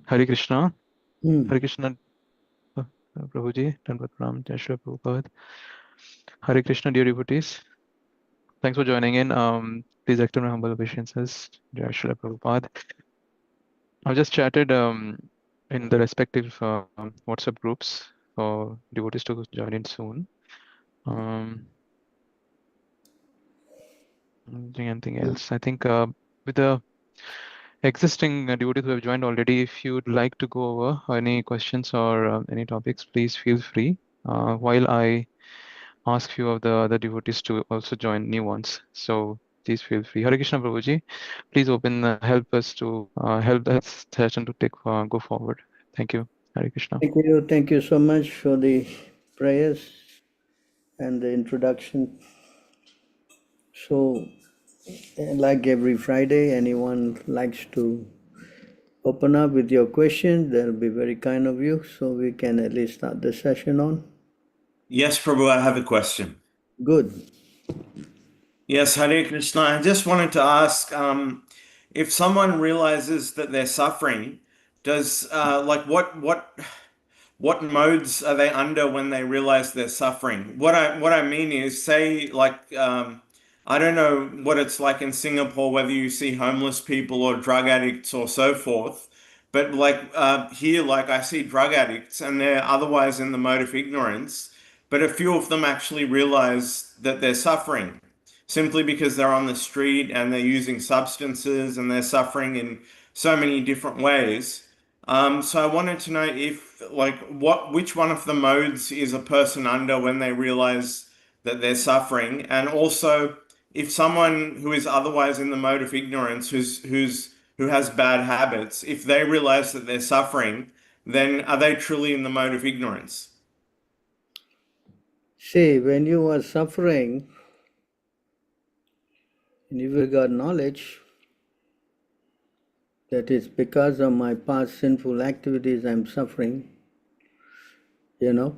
Hare Krishna. Hmm. Hare Krishna, Prabhuji. Dandavat Pranam, Jai Shri Prabhupada. Hare Krishna, dear devotees. Thanks for joining in. Please accept my humble obeisances. Jai Shri Prabhupada. I've just chatted in the respective WhatsApp groups for devotees to join in soon. Anything else? I think with the existing devotees who have joined already, if you'd like to go over any questions or any topics, please feel free. While I ask few of the other devotees to also join new ones. So please feel free. Hare Krishna Prabhuji, please open, help us to help that session to take go forward. Thank you. Hare Krishna. Thank you. Thank you so much for the prayers and the introduction. So, like every Friday, anyone likes to open up with your questions, that'll be very kind of you. So we can at least start the session on. Yes, Prabhu, I have a question. Good. Yes, Hare Krishna. I just wanted to ask, if someone realizes that they're suffering, does like what modes are they under when they realize they're suffering? What I mean is, say, like I don't know what it's like in Singapore, whether you see homeless people or drug addicts or so forth, but like here, like I see drug addicts and they're otherwise in the mode of ignorance, but a few of them actually realize that they're suffering simply because they're on the street and they're using substances and they're suffering in so many different ways. So I wanted to know if, like, which one of the modes is a person under when they realize that they're suffering, and also if someone who is otherwise in the mode of ignorance, who has bad habits, if they realize that they're suffering, then are they truly in the mode of ignorance? See, when you are suffering and you've got knowledge that it's because of my past sinful activities I'm suffering, you know,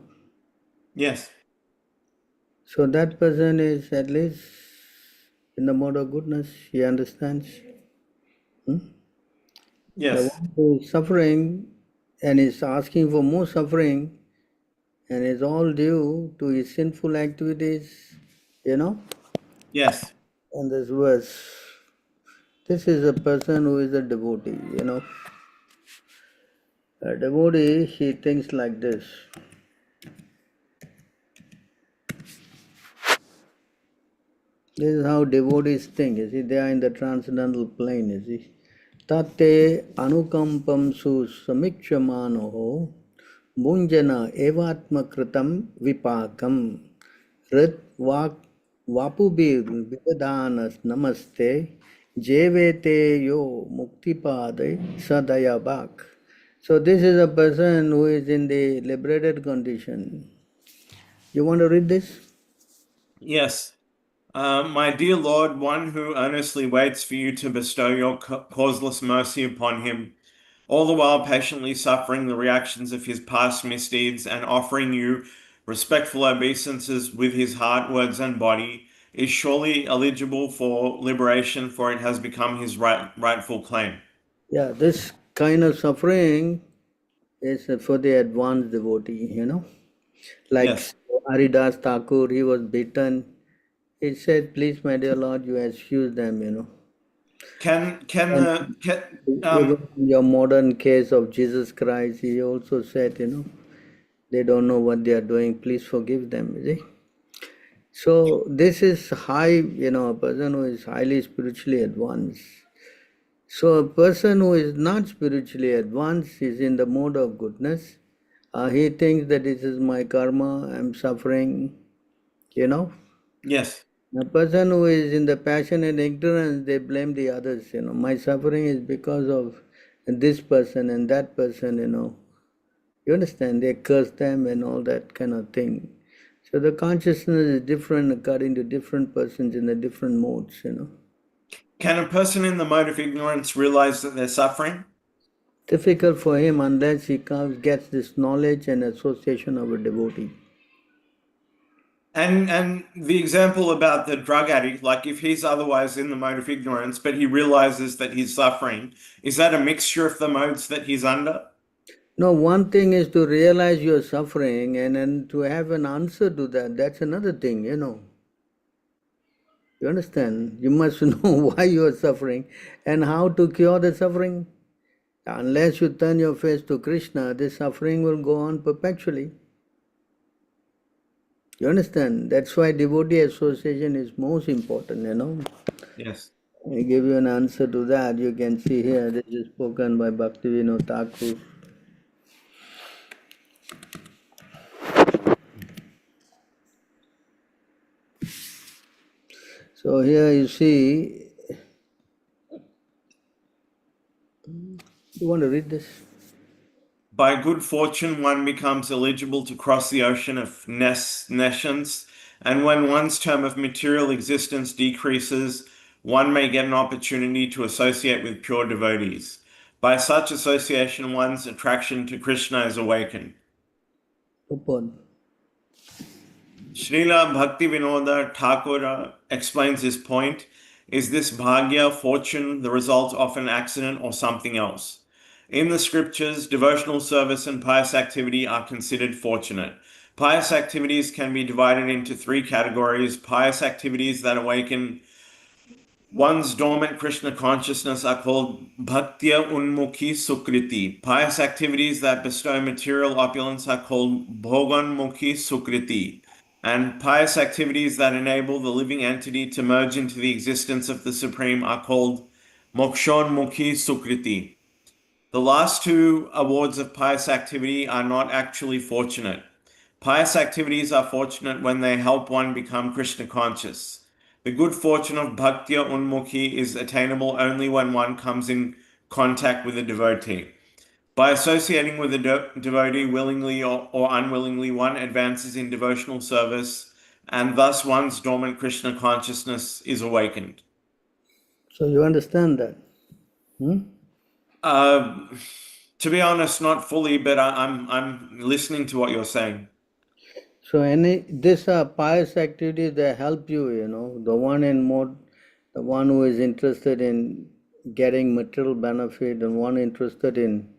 Yes. so that person is at least in the mode of goodness, he understands. The Yes. one who is suffering and is asking for more suffering and is all due to his sinful activities, you know, Yes. and this verse. This is a person who is a devotee, you know. A devotee, he thinks like this. This is how devotees think, you see, they are in the transcendental plane, you see. Tate anukampam su samikshmanoho munjana evatma kritam vipakam rit vak vapubir vidadanas namaste jevete yo muktipade sadayabak. So this is a person who is in the liberated condition. You want to read this? Yes. My dear Lord, one who earnestly waits for you to bestow your causeless mercy upon him, all the while patiently suffering the reactions of his past misdeeds and offering you respectful obeisances with his heart, words, and body, is surely eligible for liberation, for it has become his rightful claim. Yeah, this kind of suffering is for the advanced devotee, you know. Like Yes. Haridas Thakur, he was beaten. He said, please, my dear Lord, you excuse them, you know. Can And the can, even in your modern case of Jesus Christ, he also said, you know, they don't know what they are doing, please forgive them, you see. So this is high, you know, a person who is highly spiritually advanced. So a person who is not spiritually advanced is in the mode of goodness. He thinks that this is my karma, I'm suffering, you know. yes. A person who is in the passion and ignorance, they blame the others, you know. My suffering is because of this person and that person, you know. You understand? They curse them and all that kind of thing. So the consciousness is different according to different persons in the different modes, you know. Can a person in the mode of ignorance realize that they're suffering? Difficult for him unless he gets this knowledge and association of a devotee. And the example about the drug addict, like if he's otherwise in the mode of ignorance, but he realizes that he's suffering, is that a mixture of the modes that he's under? No, one thing is to realize you're suffering and then to have an answer to that. That's another thing, you know. You understand? You must know why you are suffering and how to cure the suffering. Unless you turn your face to Krishna, this suffering will go on perpetually. You understand? That's why devotee association is most important, you know. Yes. I give you an answer to that. You can see here, this is spoken by Bhaktivinoda Thakur. So here you see, you want to read this? By good fortune, one becomes eligible to cross the ocean of nescience, and when one's term of material existence decreases, one may get an opportunity to associate with pure devotees. By such association, one's attraction to Krishna is awakened. Upon. Srila Bhaktivinoda Thakur explains his point. Is this bhagya, fortune, the result of an accident or something else? In the scriptures, devotional service and pious activity are considered fortunate. Pious activities can be divided into three categories. Pious activities that awaken one's dormant Krishna consciousness are called bhaktya unmukhi sukriti. Pious activities that bestow material opulence are called bhoganmukhi sukriti. And pious activities that enable the living entity to merge into the existence of the Supreme are called mokshonmukhi sukriti. The last two awards of pious activity are not actually fortunate. Pious activities are fortunate when they help one become Krishna conscious. The good fortune of Bhaktya Unmukhi is attainable only when one comes in contact with a devotee. By associating with a devotee willingly or unwillingly, one advances in devotional service, and thus one's dormant Krishna consciousness is awakened. So you understand that? Hmm? Uh, to be honest, not fully, but I'm listening to what you're saying. So these are pious activities that help you, you know, the one who is interested in getting material benefit and one interested in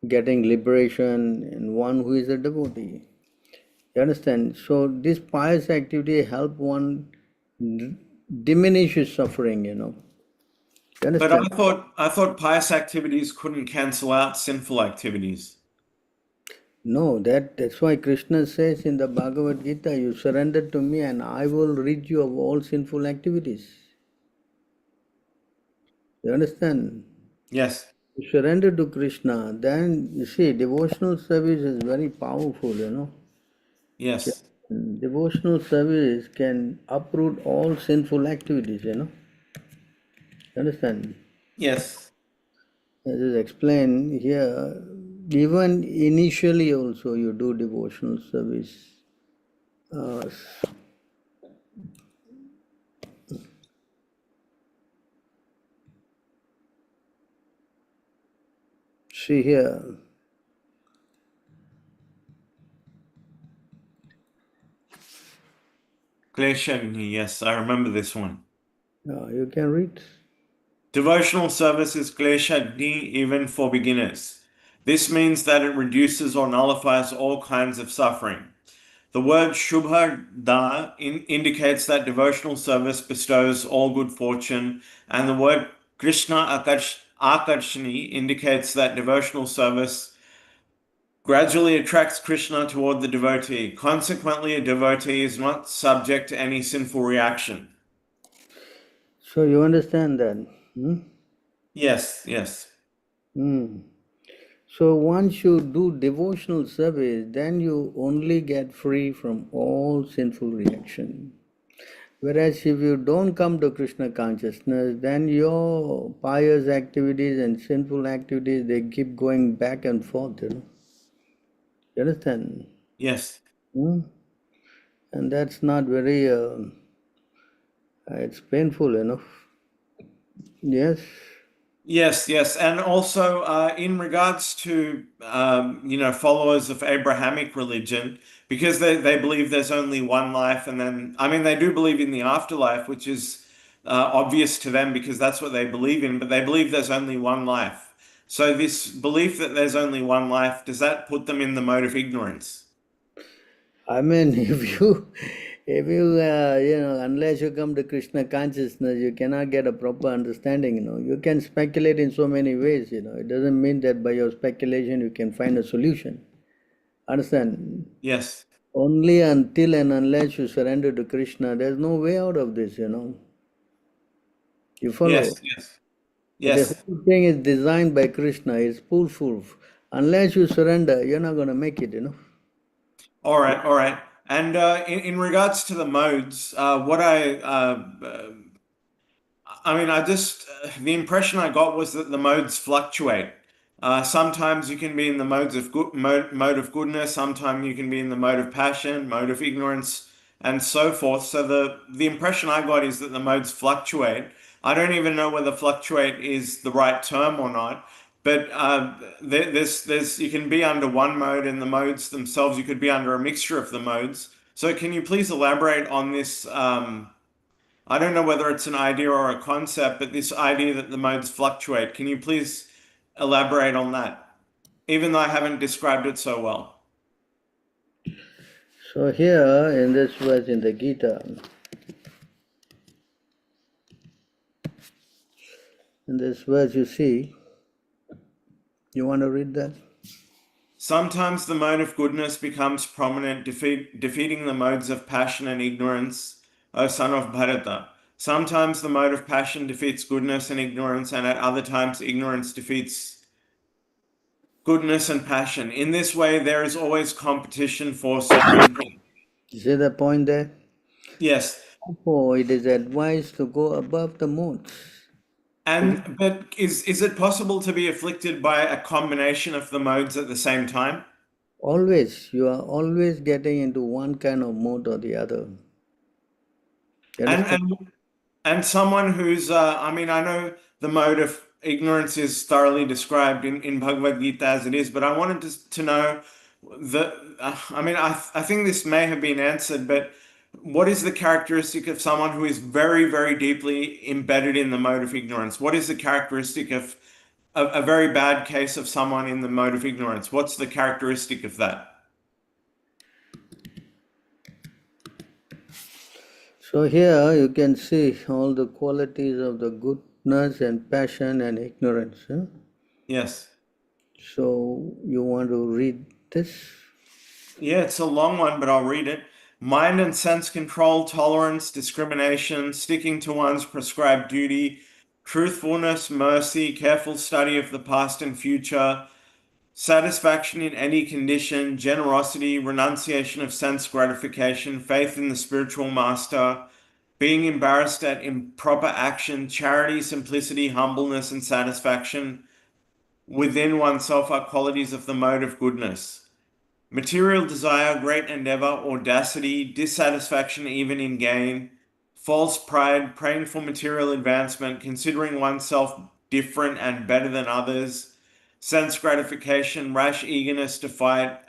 getting liberation and one who is a devotee. You understand? So this pious activity help one diminish his suffering, you know. You But understand? I thought pious activities couldn't cancel out sinful activities. No, that's why Krishna says in the Bhagavad Gita, you surrender to me and I will rid you of all sinful activities. You understand? Yes, You surrender to Krishna, then you see devotional service is very powerful, you know. yes, Devotional service can uproot all sinful activities, you know. You understand? yes. As is explained here, even initially also you do devotional service. Uh, See here, Kleshagni, yes, I remember this one. you can read. Devotional service is Kleshagni even for beginners. This means that it reduces or nullifies all kinds of suffering. The word Shubha Da indicates that devotional service bestows all good fortune, and the word Krishna Akarshani indicates that devotional service gradually attracts Krishna toward the devotee. Consequently, a devotee is not subject to any sinful reaction. So you understand that? Yes, yes, Hmm. So once you do devotional service, then you only get free from all sinful reaction. Whereas if you don't come to Krishna consciousness, then your pious activities and sinful activities, they keep going back and forth, you know. You understand? yes. Hmm? And that's not very, it's painful enough. Yes. Yes, yes. And also, in regards to, followers of Abrahamic religion, because they believe there's only one life, and then, I mean, they do believe in the afterlife, which is obvious to them because that's what they believe in, but they believe there's only one life. So this belief that there's only one life, does that put them in the mode of ignorance? I mean, unless you come to Krishna consciousness, you cannot get a proper understanding. You can speculate in so many ways. It doesn't mean that by your speculation you can find a solution. Understand? Yes, Only until and unless you surrender to Krishna, there's no way out of this. You follow? yes, yes, The yes. whole thing is designed by Krishna. It's foolproof. Unless you surrender, you're not going to make it. All right, all right. And in regards to the modes, I mean, the impression I got was that the modes fluctuate. Sometimes you can be in the mode of goodness, sometimes you can be in the mode of passion, mode of ignorance, and so forth. So the impression I got is that the modes fluctuate. I don't even know whether fluctuate is the right term or not, but there's you can be under one mode, and the modes themselves you could be under a mixture of the modes. So can you please elaborate on this? I don't know whether it's an idea or a concept, but this idea that the modes fluctuate, can you please elaborate on that? Even though I haven't described it so well. So here in this verse in the Gita, in this verse you see, you want to read that? Sometimes the mode of goodness becomes prominent, defeating the modes of passion and ignorance, O son of Bharata. Sometimes the mode of passion defeats goodness and ignorance, and at other times ignorance defeats goodness and passion. In this way, there is always competition for supremacy. You see the point there? Yes, Therefore, it is advised to go above the modes. but is it possible to be afflicted by a combination of the modes at the same time? Always, you are always getting into one kind of mode or the other. You And understand? and and someone who's I mean, I know the mode of ignorance is thoroughly described in Bhagavad Gita as it is, but I wanted to know I mean, I think this may have been answered, but what is the characteristic of someone who is very, very deeply embedded in the mode of ignorance? What is the characteristic of a very bad case of someone in the mode of ignorance? What's the characteristic of that? So here you can see all the qualities of the goodness and passion and ignorance. Yes. So you want to read this? Yeah, it's a long one, but I'll read it. Mind and sense control, tolerance, discrimination, sticking to one's prescribed duty, truthfulness, mercy, careful study of the past and future, satisfaction in any condition, generosity, renunciation of sense gratification, faith in the spiritual master, being embarrassed at improper action, charity, simplicity, humbleness, and satisfaction within oneself are qualities of the mode of goodness. Material desire, great endeavor, audacity, dissatisfaction even in gain, false pride, praying for material advancement, considering oneself different and better than others, sense gratification, rash eagerness to fight,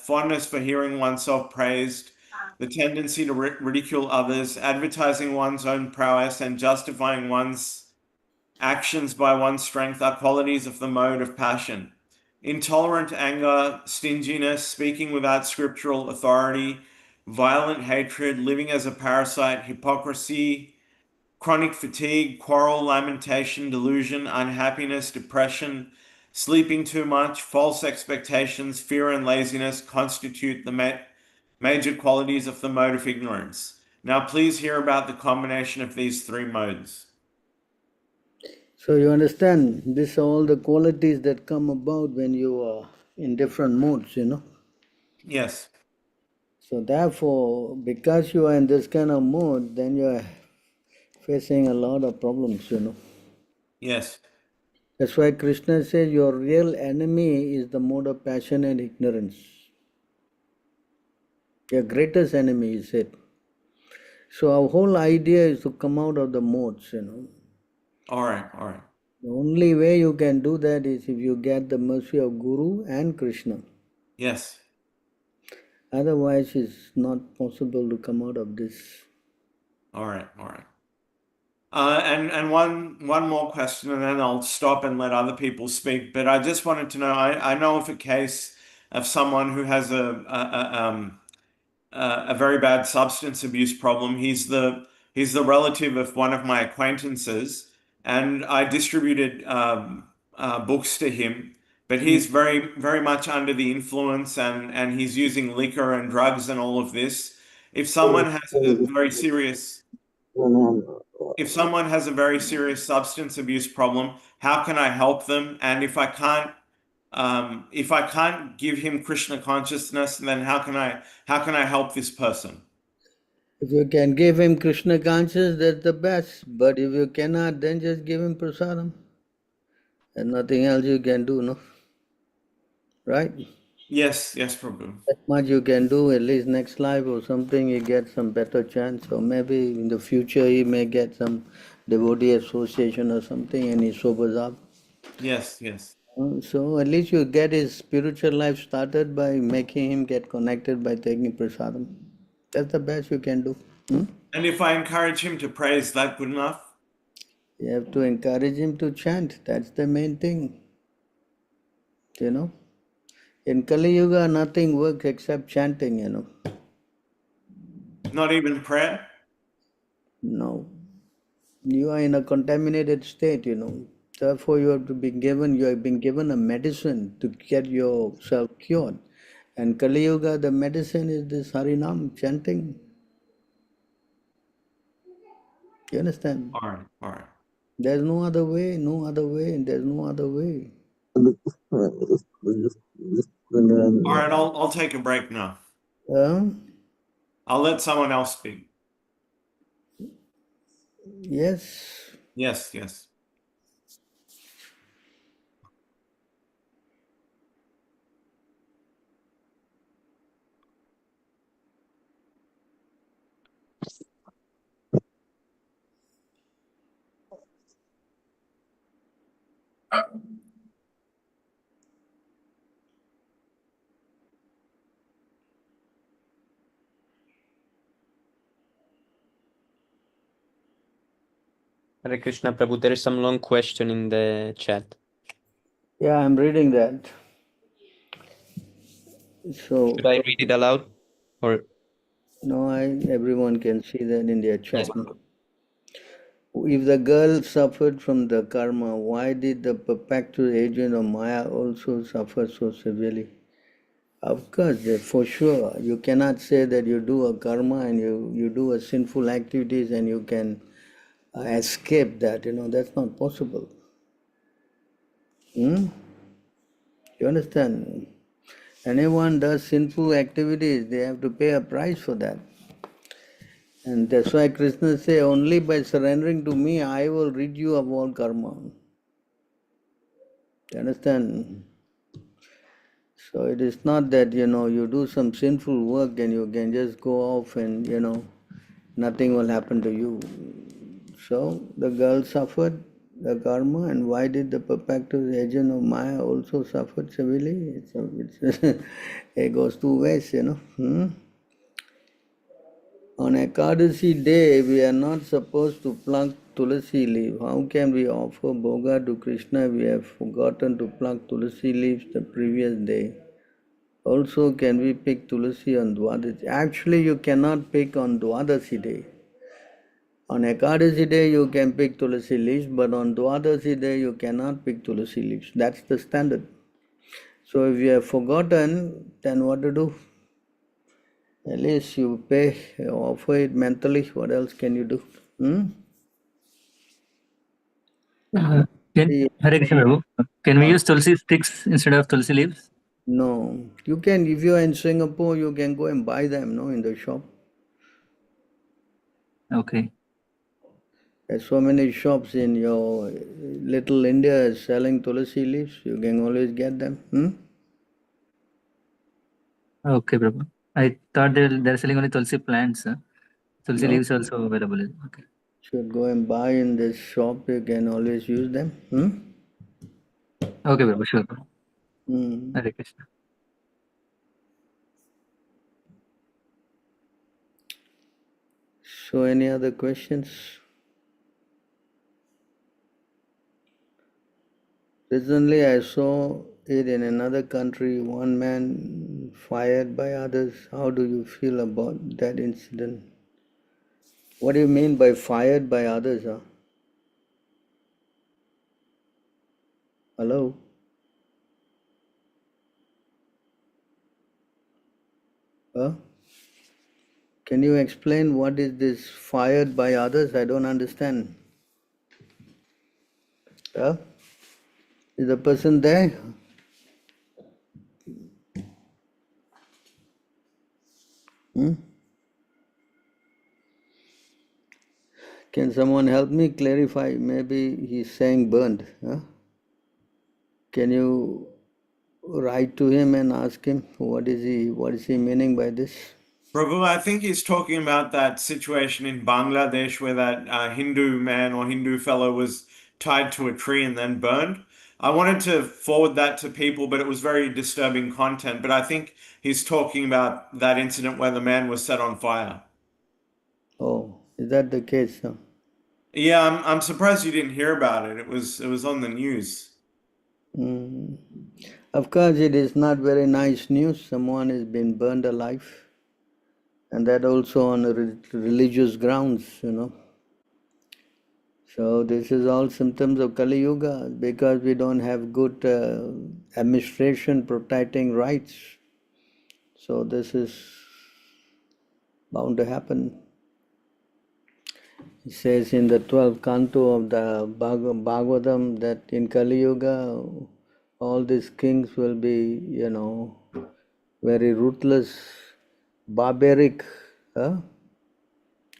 fondness for hearing oneself praised, the tendency to ridicule others, advertising one's own prowess, and justifying one's actions by one's strength are qualities of the mode of passion. Intolerant anger, stinginess, speaking without scriptural authority, violent hatred, living as a parasite, hypocrisy, chronic fatigue, quarrel, lamentation, delusion, unhappiness, depression, sleeping too much, false expectations, fear, and laziness constitute the major qualities of the mode of ignorance. Now, please hear about the combination of these three modes. So you understand, these are all the qualities that come about when you are in different modes. Yes, So therefore, because you are in this kind of mode, then you are facing a lot of problems. yes. That's why Krishna says your real enemy is the mode of passion and ignorance. Your greatest enemy, he said. So our whole idea is to come out of the modes. All right, all right. The only way you can do that is if you get the mercy of Guru and Krishna. Yes. Otherwise, it's not possible to come out of this. All right. All right. And one more question, and then I'll stop and let other people speak. But I just wanted to know. I know of a case of someone who has a very bad substance abuse problem. He's the relative of one of my acquaintances, and I distributed books to him. But he's very much under the influence, and he's using liquor and drugs and all of this. If someone has a very serious if someone has a very serious substance abuse problem, how can I help them? And if I can't give him Krishna consciousness, then how can I help this person? If you can give him Krishna consciousness, that's the best. But if you cannot, then just give him prasadam. And nothing else you can do, no? Right? Yes, yes, Prabhu. That much you can do, at least next life or something, he gets some better chance. Or maybe in the future he may get some devotee association or something and he sobers up. Yes, yes. So at least you get his spiritual life started by making him get connected by taking prasadam. That's the best you can do. And if I encourage him to pray, is that good enough? You have to encourage him to chant. That's the main thing. You know? In Kali Yuga, nothing works except chanting, you know. Not even prayer? No. You are in a contaminated state, you know. Therefore, you have been given a medicine to get yourself cured. And Kali Yuga, the medicine is this Harinam, chanting. You understand? All right, all right. There's no other way, no other way, there's no other way. All right, I'll take a break now. I'll let someone else speak. Yes. Yes, yes. Hare Krishna, Prabhu. There is some long question in the chat. Yeah, I'm reading that. So Should I read it aloud? Or no, everyone can see that in their yes, chat. If the girl suffered from the karma, why did the perpetual agent of Maya also suffer so severely? Of course, for sure. You cannot say that you do a karma and you do a sinful activities and you can escape that. You know, that's not possible. You understand? Anyone does sinful activities, they have to pay a price for that. And that's why Krishna say, only by surrendering to me, I will rid you of all karma. You understand? So it is not that, you do some sinful work and you can just go off and, nothing will happen to you. So the girl suffered the karma, and why did the perpetual agent of Maya also suffer severely? It goes two ways, On Ekadasi day, we are not supposed to pluck tulasi leaf. How can we offer bhoga to Krishna? We have forgotten to pluck tulasi leaves the previous day. Also, can we pick tulasi on Dwadasi? Actually, you cannot pick on Dwadasi day. On Ekadasi day, you can pick tulasi leaves, but on Dwadasi day, you cannot pick tulasi leaves. That's the standard. So if you have forgotten, then what to do? At least you pay, offer it mentally. What else can you do? Hare Krishna, Prabhu. Can we use tulsi sticks instead of tulsi leaves? No. You can, if you are in Singapore, you can go and buy them, in the shop. Okay. There's so many shops in your little India selling tulsi leaves. You can always get them. Okay, Prabhu. I thought they're selling only tulsi plants. Tulsi No. leaves also available. Okay. Should go and buy in this shop, you can always use them. Okay, Prabhu, sure. Hmm. Hare Krishna. So, any other questions? Recently, I saw it in another country, one man fired by others. How do you feel about that incident? What do you mean by fired by others? Huh? Hello? Huh? Can you explain what is this fired by others? I don't understand. Huh? Is the person there? Hmm? Can someone help me clarify? Maybe he's saying burned. Huh? Can you write to him and ask him what is he meaning by this? Prabhu, I think he's talking about that situation in Bangladesh where that Hindu man or Hindu fellow was tied to a tree and then burned. I wanted to forward that to people, but it was very disturbing content. But I think he's talking about that incident where the man was set on fire. Oh, is that the case? Huh? Yeah, I'm surprised you didn't hear about it. It was on the news. Mm. Of course, it is not very nice news. Someone has been burned alive, and that also on religious grounds. So this is all symptoms of Kali Yuga because we don't have good administration protecting rights. So this is bound to happen. It says in the 12th canto of the Bhagavatam that in Kali Yuga all these kings will be, very ruthless, barbaric, huh?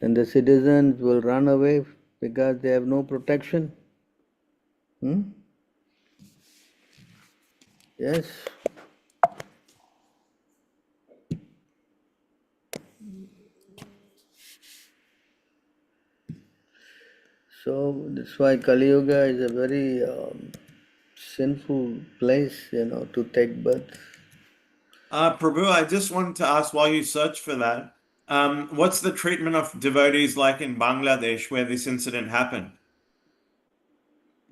And the citizens will run away because they have no protection. Yes. So that's why Kali Yuga is a very sinful place, to take birth. Prabhu, I just wanted to ask while you search for that, what's the treatment of devotees like in Bangladesh where this incident happened?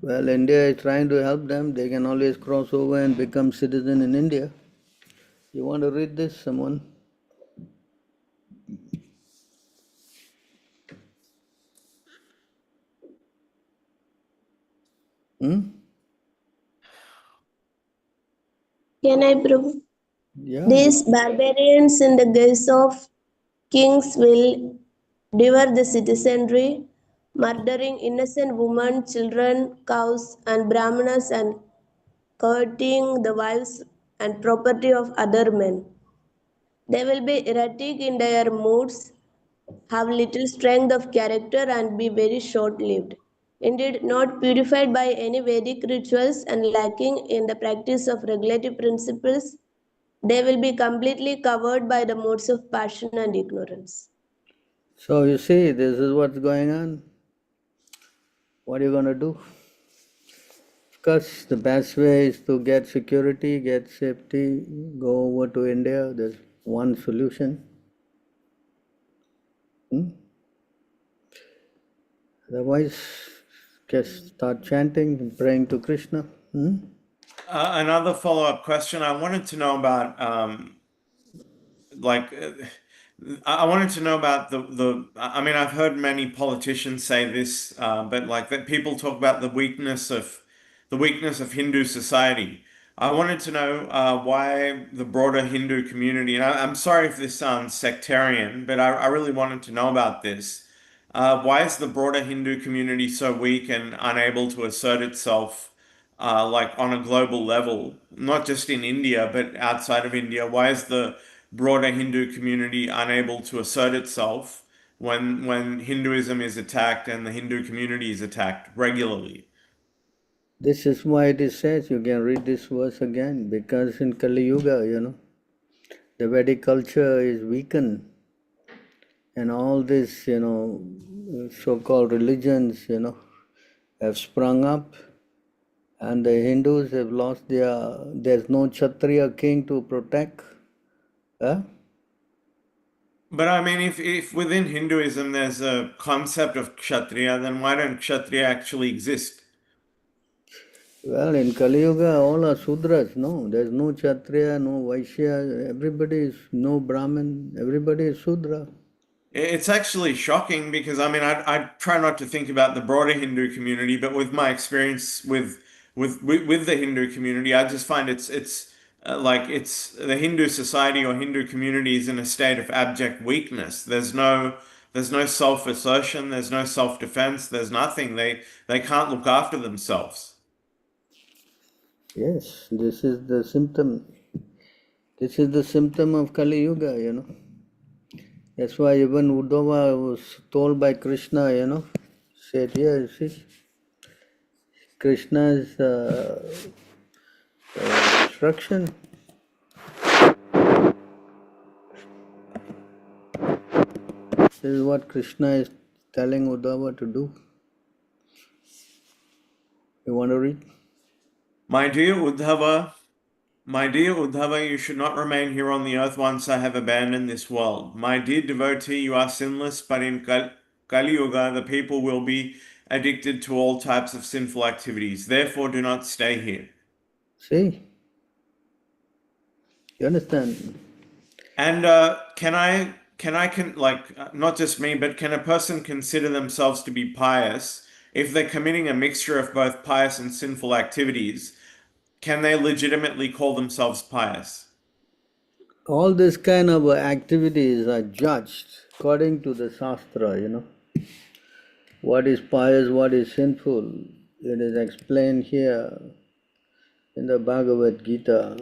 Well, India is trying to help them. They can always cross over and become citizen in India. You want to read this, someone? Hmm? Can I prove? Yeah. These barbarians in the guise of kings will devour the citizenry, murdering innocent women, children, cows, and brahmanas, and courting the wives and property of other men. They will be erratic in their moods, have little strength of character, and be very short lived. Indeed, not purified by any Vedic rituals and lacking in the practice of regulative principles, they will be completely covered by the modes of passion and ignorance. So you see, this is what's going on. What are you going to do? Of course, the best way is to get security, get safety, go over to India. There's one solution. Otherwise, just start chanting and praying to Krishna. Another follow-up question. I wanted to know about like I wanted to know about the I mean I've heard many politicians say this but like that people talk about the weakness of Hindu society. I wanted to know why the broader Hindu community, and I'm sorry if this sounds sectarian, but I really wanted to know about this. Why is the broader Hindu community so weak and unable to assert itself like on a global level, not just in India, but outside of India? Why is the broader Hindu community unable to assert itself when Hinduism is attacked and the Hindu community is attacked regularly? This is why it is said, you can read this verse again, because in Kali Yuga, the Vedic culture is weakened. And all these, so-called religions, have sprung up, and the Hindus have lost there's no Kshatriya king to protect. Huh? But I mean, if within Hinduism there's a concept of Kshatriya, then why don't Kshatriya actually exist? Well, in Kali Yuga, all are Sudras, no? There's no Kshatriya, no Vaishya, everybody is no Brahmin, everybody is Sudra. It's actually shocking because I mean, I try not to think about the broader Hindu community, but with my experience with the Hindu community, I just find it's like it's the Hindu society or Hindu community is in a state of abject weakness. There's no self-assertion, there's no self-defense, there's nothing. They can't look after themselves. Yes, this is the symptom. This is the symptom of Kali Yuga, That's why even Uddhava was told by Krishna, said, here, see, Krishna's instruction. This is what Krishna is telling Uddhava to do. You want to read? My dear Uddhava, you should not remain here on the earth once I have abandoned this world. My dear devotee, you are sinless, but in Kali Yuga, the people will be addicted to all types of sinful activities. Therefore, do not stay here. See? You understand? And not just me, but can a person consider themselves to be pious if they're committing a mixture of both pious and sinful activities? Can they legitimately call themselves pious? All these kind of activities are judged according to the Shastra, What is pious, what is sinful. It is explained here in the Bhagavad Gita.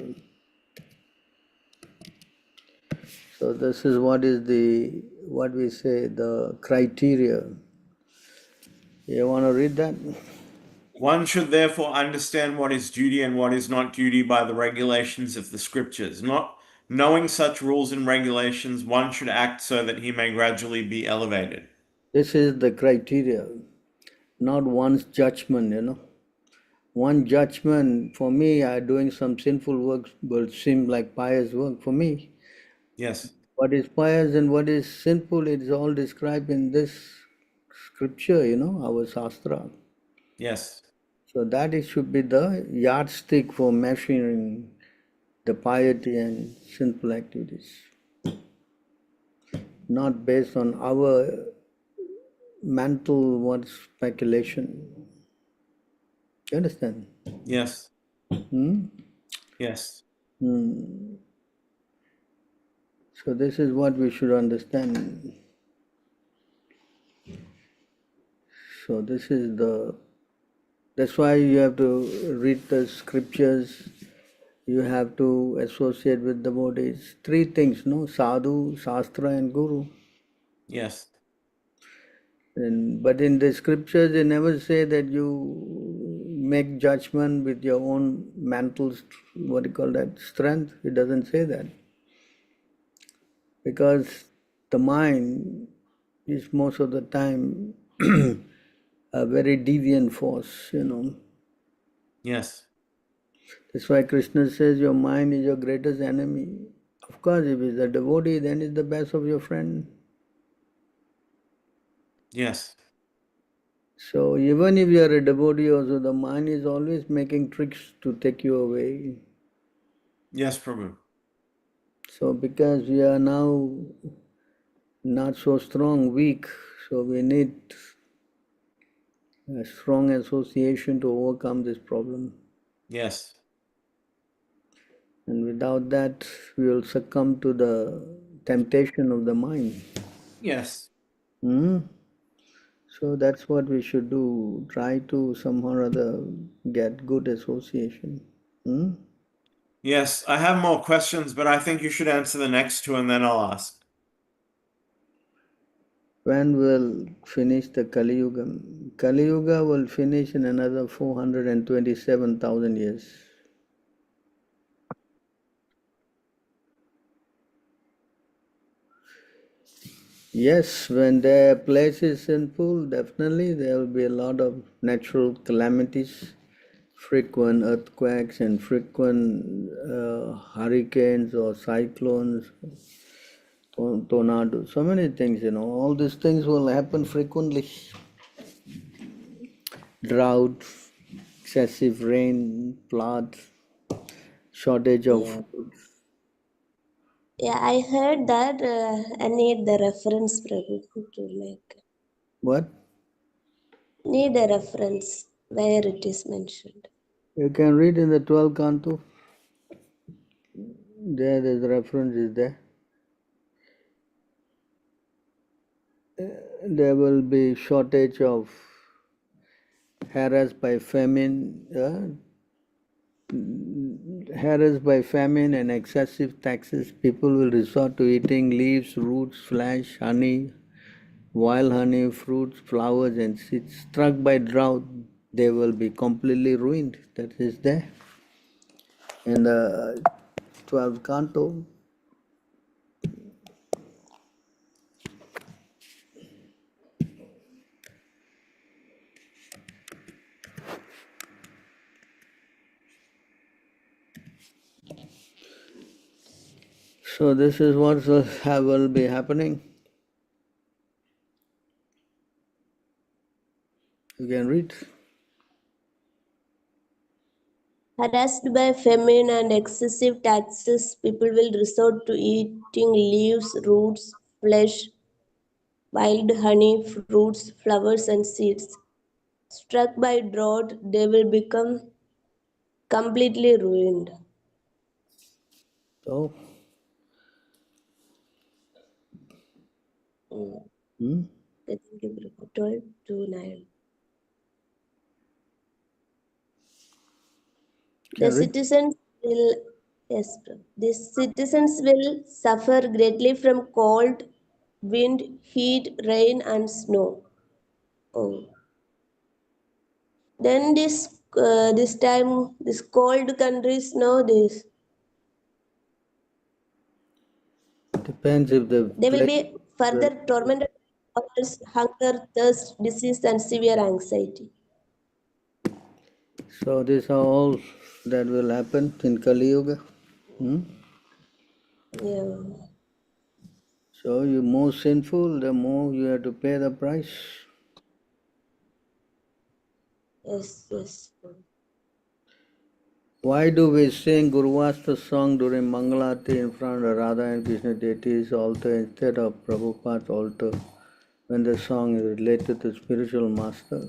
So this is what we say, the criteria. You want to read that? One should therefore understand what is duty and what is not duty by the regulations of the scriptures. Not knowing such rules and regulations, one should act so that he may gradually be elevated. This is the criteria, not one's judgment, One judgment, for me, doing some sinful work will seem like pious work for me. Yes. What is pious and what is sinful, it is all described in this scripture, our Shastra. Yes. So that it should be the yardstick for measuring the piety and sinful activities, not based on our mental speculation. You understand? Yes. Hmm? Yes. So this is what we should understand. So that's why you have to read the scriptures, you have to associate with devotees. Three things, no? Sadhu, Shastra and Guru. Yes. But in the scriptures, they never say that you make judgment with your own mental, strength. It doesn't say that. Because the mind is most of the time a very deviant force, Yes. That's why Krishna says your mind is your greatest enemy. Of course, if it's a devotee, then it's the best of your friend. Yes. So even if you are a devotee also, the mind is always making tricks to take you away. Yes, Prabhu. So because we are now not so strong, weak, so we need a strong association to overcome this problem. Yes. And without that, we will succumb to the temptation of the mind. Yes. So that's what we should do. Try to somehow or other get good association. Yes. I have more questions, but I think you should answer the next two and then I'll ask. When will finish the Kali Yuga? Kali Yuga will finish in another 427,000 years. Yes, when the place is sinful, definitely there will be a lot of natural calamities, frequent earthquakes and frequent hurricanes or cyclones, tornadoes, so many things, all these things will happen frequently. Drought, excessive rain, floods, shortage of Yeah, food. yeah, I heard that. I need the reference, Prabhu, to like What? need a reference where it is mentioned. You can read in the 12th canto. There, the reference is there. There will be shortage of harassed by famine, harassed by famine and excessive taxes. People will resort to eating leaves, roots, flesh, honey, wild honey, fruits, flowers, and seeds. Struck by drought, they will be completely ruined. That is there in the 12th canto. So this is what will be happening. You can read. Harassed by famine and excessive taxes, people will resort to eating leaves, roots, flesh, wild honey, fruits, flowers, and seeds. Struck by drought, they will become completely ruined. So, hmm? I think it 12 to 9. The Can read. citizens will the citizens will suffer greatly from cold, wind, heat, rain, and snow. Oh. Then this time this cold countries know this. Depends if the They will place. be further tormented by hunger, thirst, disease, and severe anxiety. So these are all that will happen in Kali Yuga. Hmm? Yeah. So you more sinful, the more you have to pay the price. Yes, yes. Why do we sing Guruvasta song during Mangalati in front of Radha and Krishna deities altar instead of Prabhupada's altar when the song is related to spiritual master?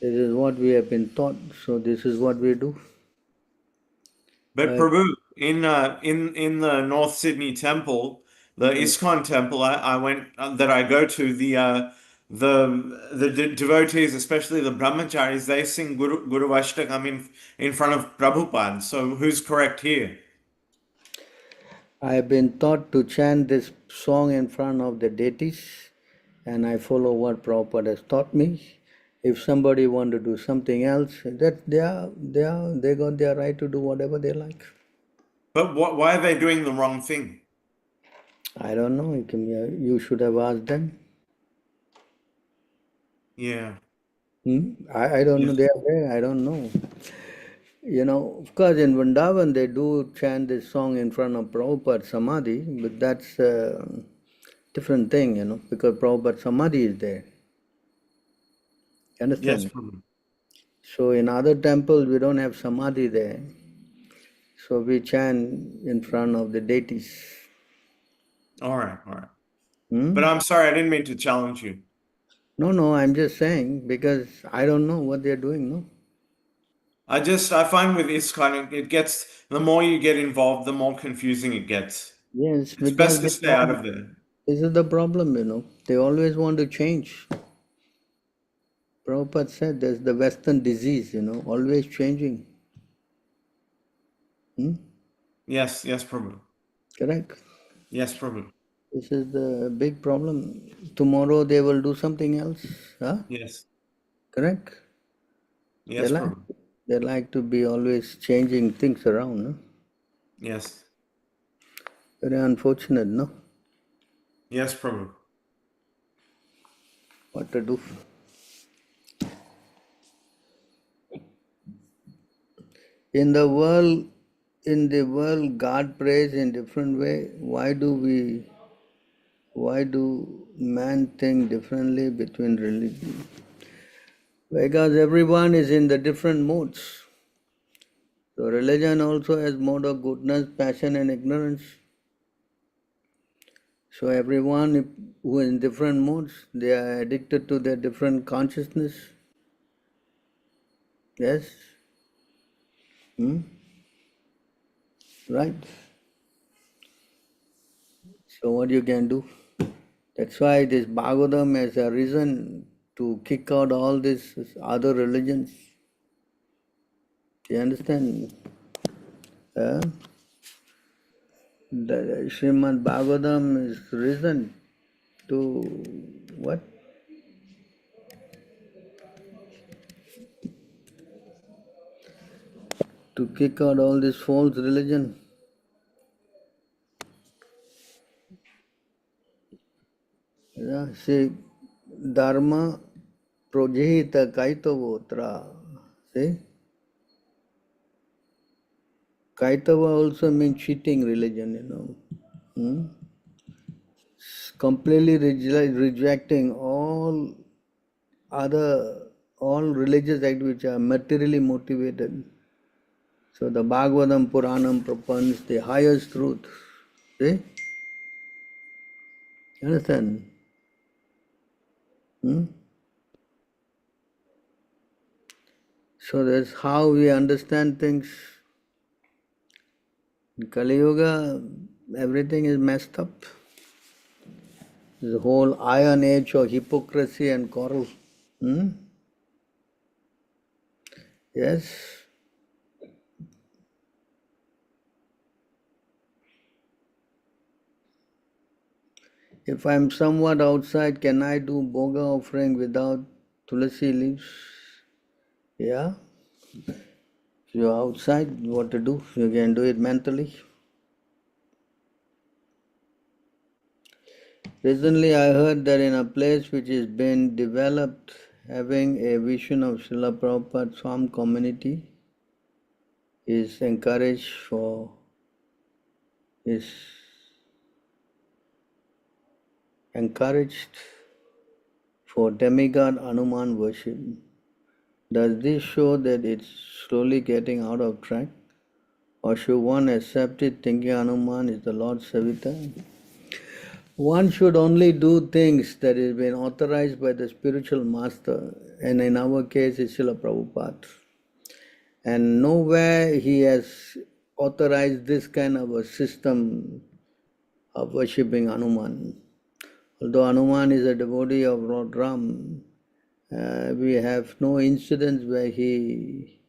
This is what we have been taught, so this is what we do. But Right. Prabhu, in the North Sydney temple, the ISKCON temple, I went that I go to the devotees, especially the brahmacharis, they sing Guru Ashtakam in front of Prabhupada. So who's correct here? I have been taught to chant this song in front of the deities, and I follow what Prabhupada has taught me. If somebody want to do something else, that they got their right to do whatever they like. But why are they doing the wrong thing? I don't know. You should have asked them. Yeah. I don't know. Yes. They are there. I don't know. Of course, in Vrindavan they do chant this song in front of Prabhupada Samadhi, but that's a different thing, because Prabhupada Samadhi is there. Yes, Understand? Prabhu. So in other temples we don't have Samadhi there. So we chant in front of the deities. All right, all right. But Hmm? I'm sorry, I didn't mean to challenge you. No, I'm just saying because I don't know what they're doing, no? I find with ISKCON, it gets, the more you get involved, the more confusing it gets. Yes, It's because best to stay out of there. this is the problem, They always want to change. Prabhupada said there's the Western disease, always changing. Yes, yes, Prabhu. Correct? Yes, Prabhu. This is the big problem. Tomorrow they will do something else. Huh? Yes. Correct? They Yes, like, Prabhu. they like to be always changing things around, no? Yes. Very unfortunate, no? Yes, Prabhu. What to do? In the world, God prays in different way. Why do man think differently between religion? Because everyone is in the different modes. So religion also has mode of goodness, passion and ignorance. So everyone who is in different modes, they are addicted to their different consciousness. Yes? Right? So what you can do? That's why this Bhagavatam has a reason to kick out all these other religions. You understand? The Srimad Bhagavatam is reason to what? To kick out all this false religion. Yeah, see, Dharma projehita kaitavotra. See? Kaitava also means cheating religion, Completely rejecting all religious acts which are materially motivated. So the Bhagavatam Puranam proposes the highest truth. See? You understand? So that's how we understand things. In Kali Yuga, everything is messed up. The whole iron age of hypocrisy and quarrel. Yes. If I'm somewhat outside, can I do Bhoga offering without Tulasi leaves? Yeah. If you're outside, what to do? You can do it mentally. Recently, I heard that in a place which is being developed, having a vision of Srila Prabhupada's farm community is encouraged for demigod Hanuman worship. Does this show that it's slowly getting out of track? Or should one accept it thinking Hanuman is the Lord Savita? One should only do things that has been authorized by the spiritual master, and in our case it's Srila Prabhupada. And nowhere he has authorized this kind of a system of worshipping Hanuman. Although Hanuman is a devotee of Lord Ram, we have no incidents where he,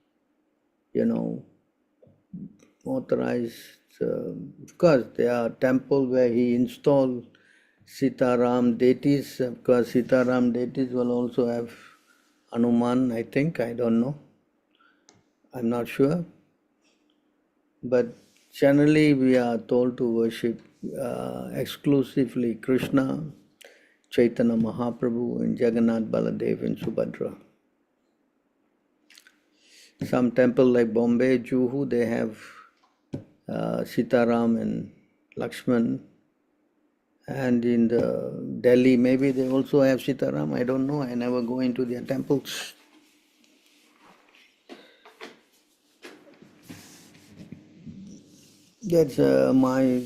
authorized. Of course, there are temples where he installed Sitaram deities. Of course, Sitaram deities will also have Hanuman, I think. I don't know. I'm not sure. But generally, we are told to worship exclusively Krishna, Chaitanya Mahaprabhu, and Jagannath Baladev and Subhadra. Some temple like Bombay, Juhu, they have Sitaram and Lakshman. And in the Delhi, maybe they also have Sitaram. I don't know. I never go into their temples. That's my,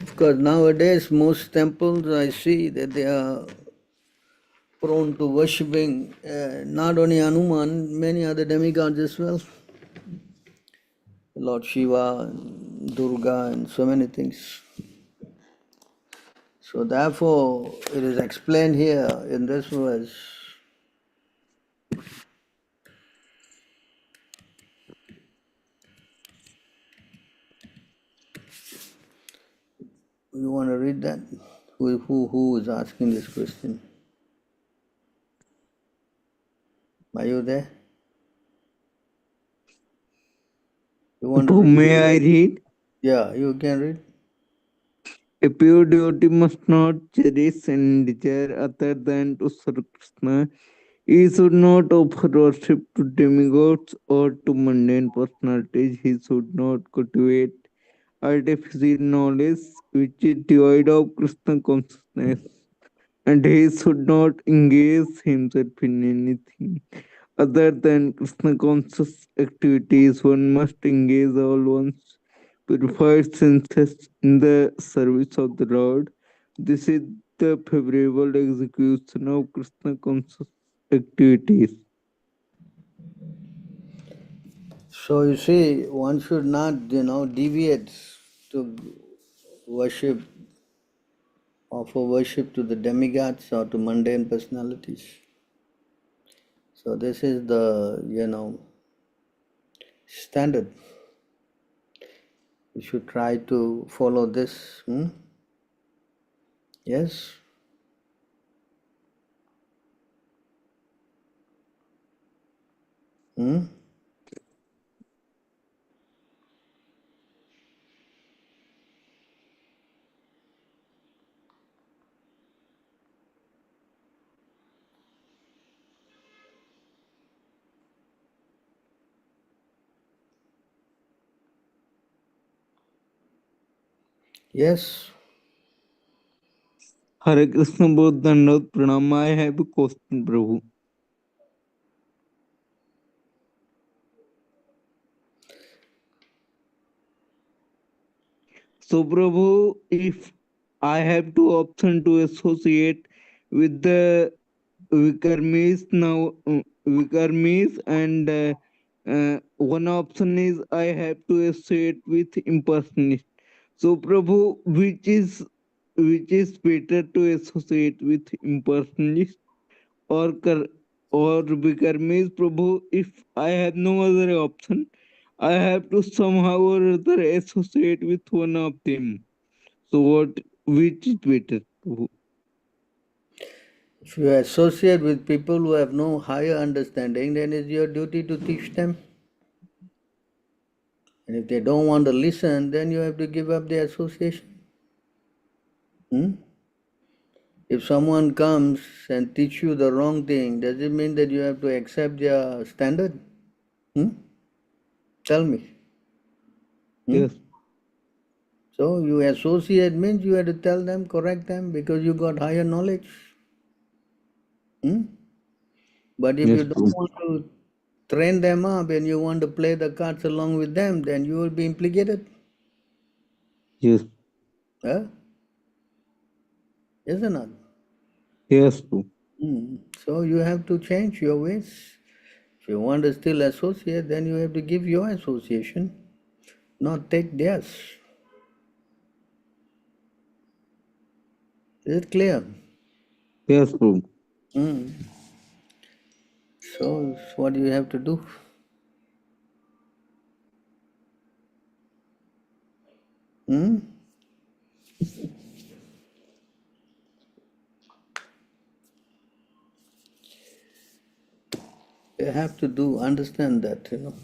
Of course, nowadays most temples I see that they are prone to worshipping not only Hanuman, many other demigods as well. Lord Shiva, and Durga, and so many things. So therefore, it is explained here in this verse. You want to read that? Who is asking this question? Are you there? You want to May I read? Yeah, you can read. A pure devotee must not cherish any desire other than to serve Krishna. He should not offer worship to demigods or to mundane personalities. He should not cultivate artificial knowledge which is devoid of Krishna consciousness. And he should not engage himself in anything other than Krishna conscious activities. One must engage all one's purified senses in the service of the Lord. This is the favorable execution of Krishna conscious activities. So you see, one should not, deviate to worship, offer worship to the demigods or to mundane personalities. So this is the, standard. We should try to follow this. Yes? Hmm? Yes? Hare Krishna Bodhandat Pranam. I have a question, Prabhu. So, Prabhu, if I have two options to associate with the Vikarmis now, Vikarmis, and one option is I have to associate with impersonist. So, Prabhu, which is better to associate with impersonist or Vikarmis, Prabhu? If I have no other option, I have to somehow or other associate with one of them. So, which is better, Prabhu? If you associate with people who have no higher understanding, then it's your duty to teach them. And if they don't want to listen, then you have to give up the association. If someone comes and teach you the wrong thing, does it mean that you have to accept their standard? Tell me. Yes, So you associate means you have to tell them, correct them, because you got higher knowledge. But if yes, you don't Prabhu. want to train them up and you want to play the cards along with them, then you will be implicated. Yes, Huh? Is it not? yes, Prabhu. So you have to change your ways. If you want to still associate, then you have to give your association, not take theirs. Is it clear? Yes, Prabhu. So it's what you have to do. You have to understand that, If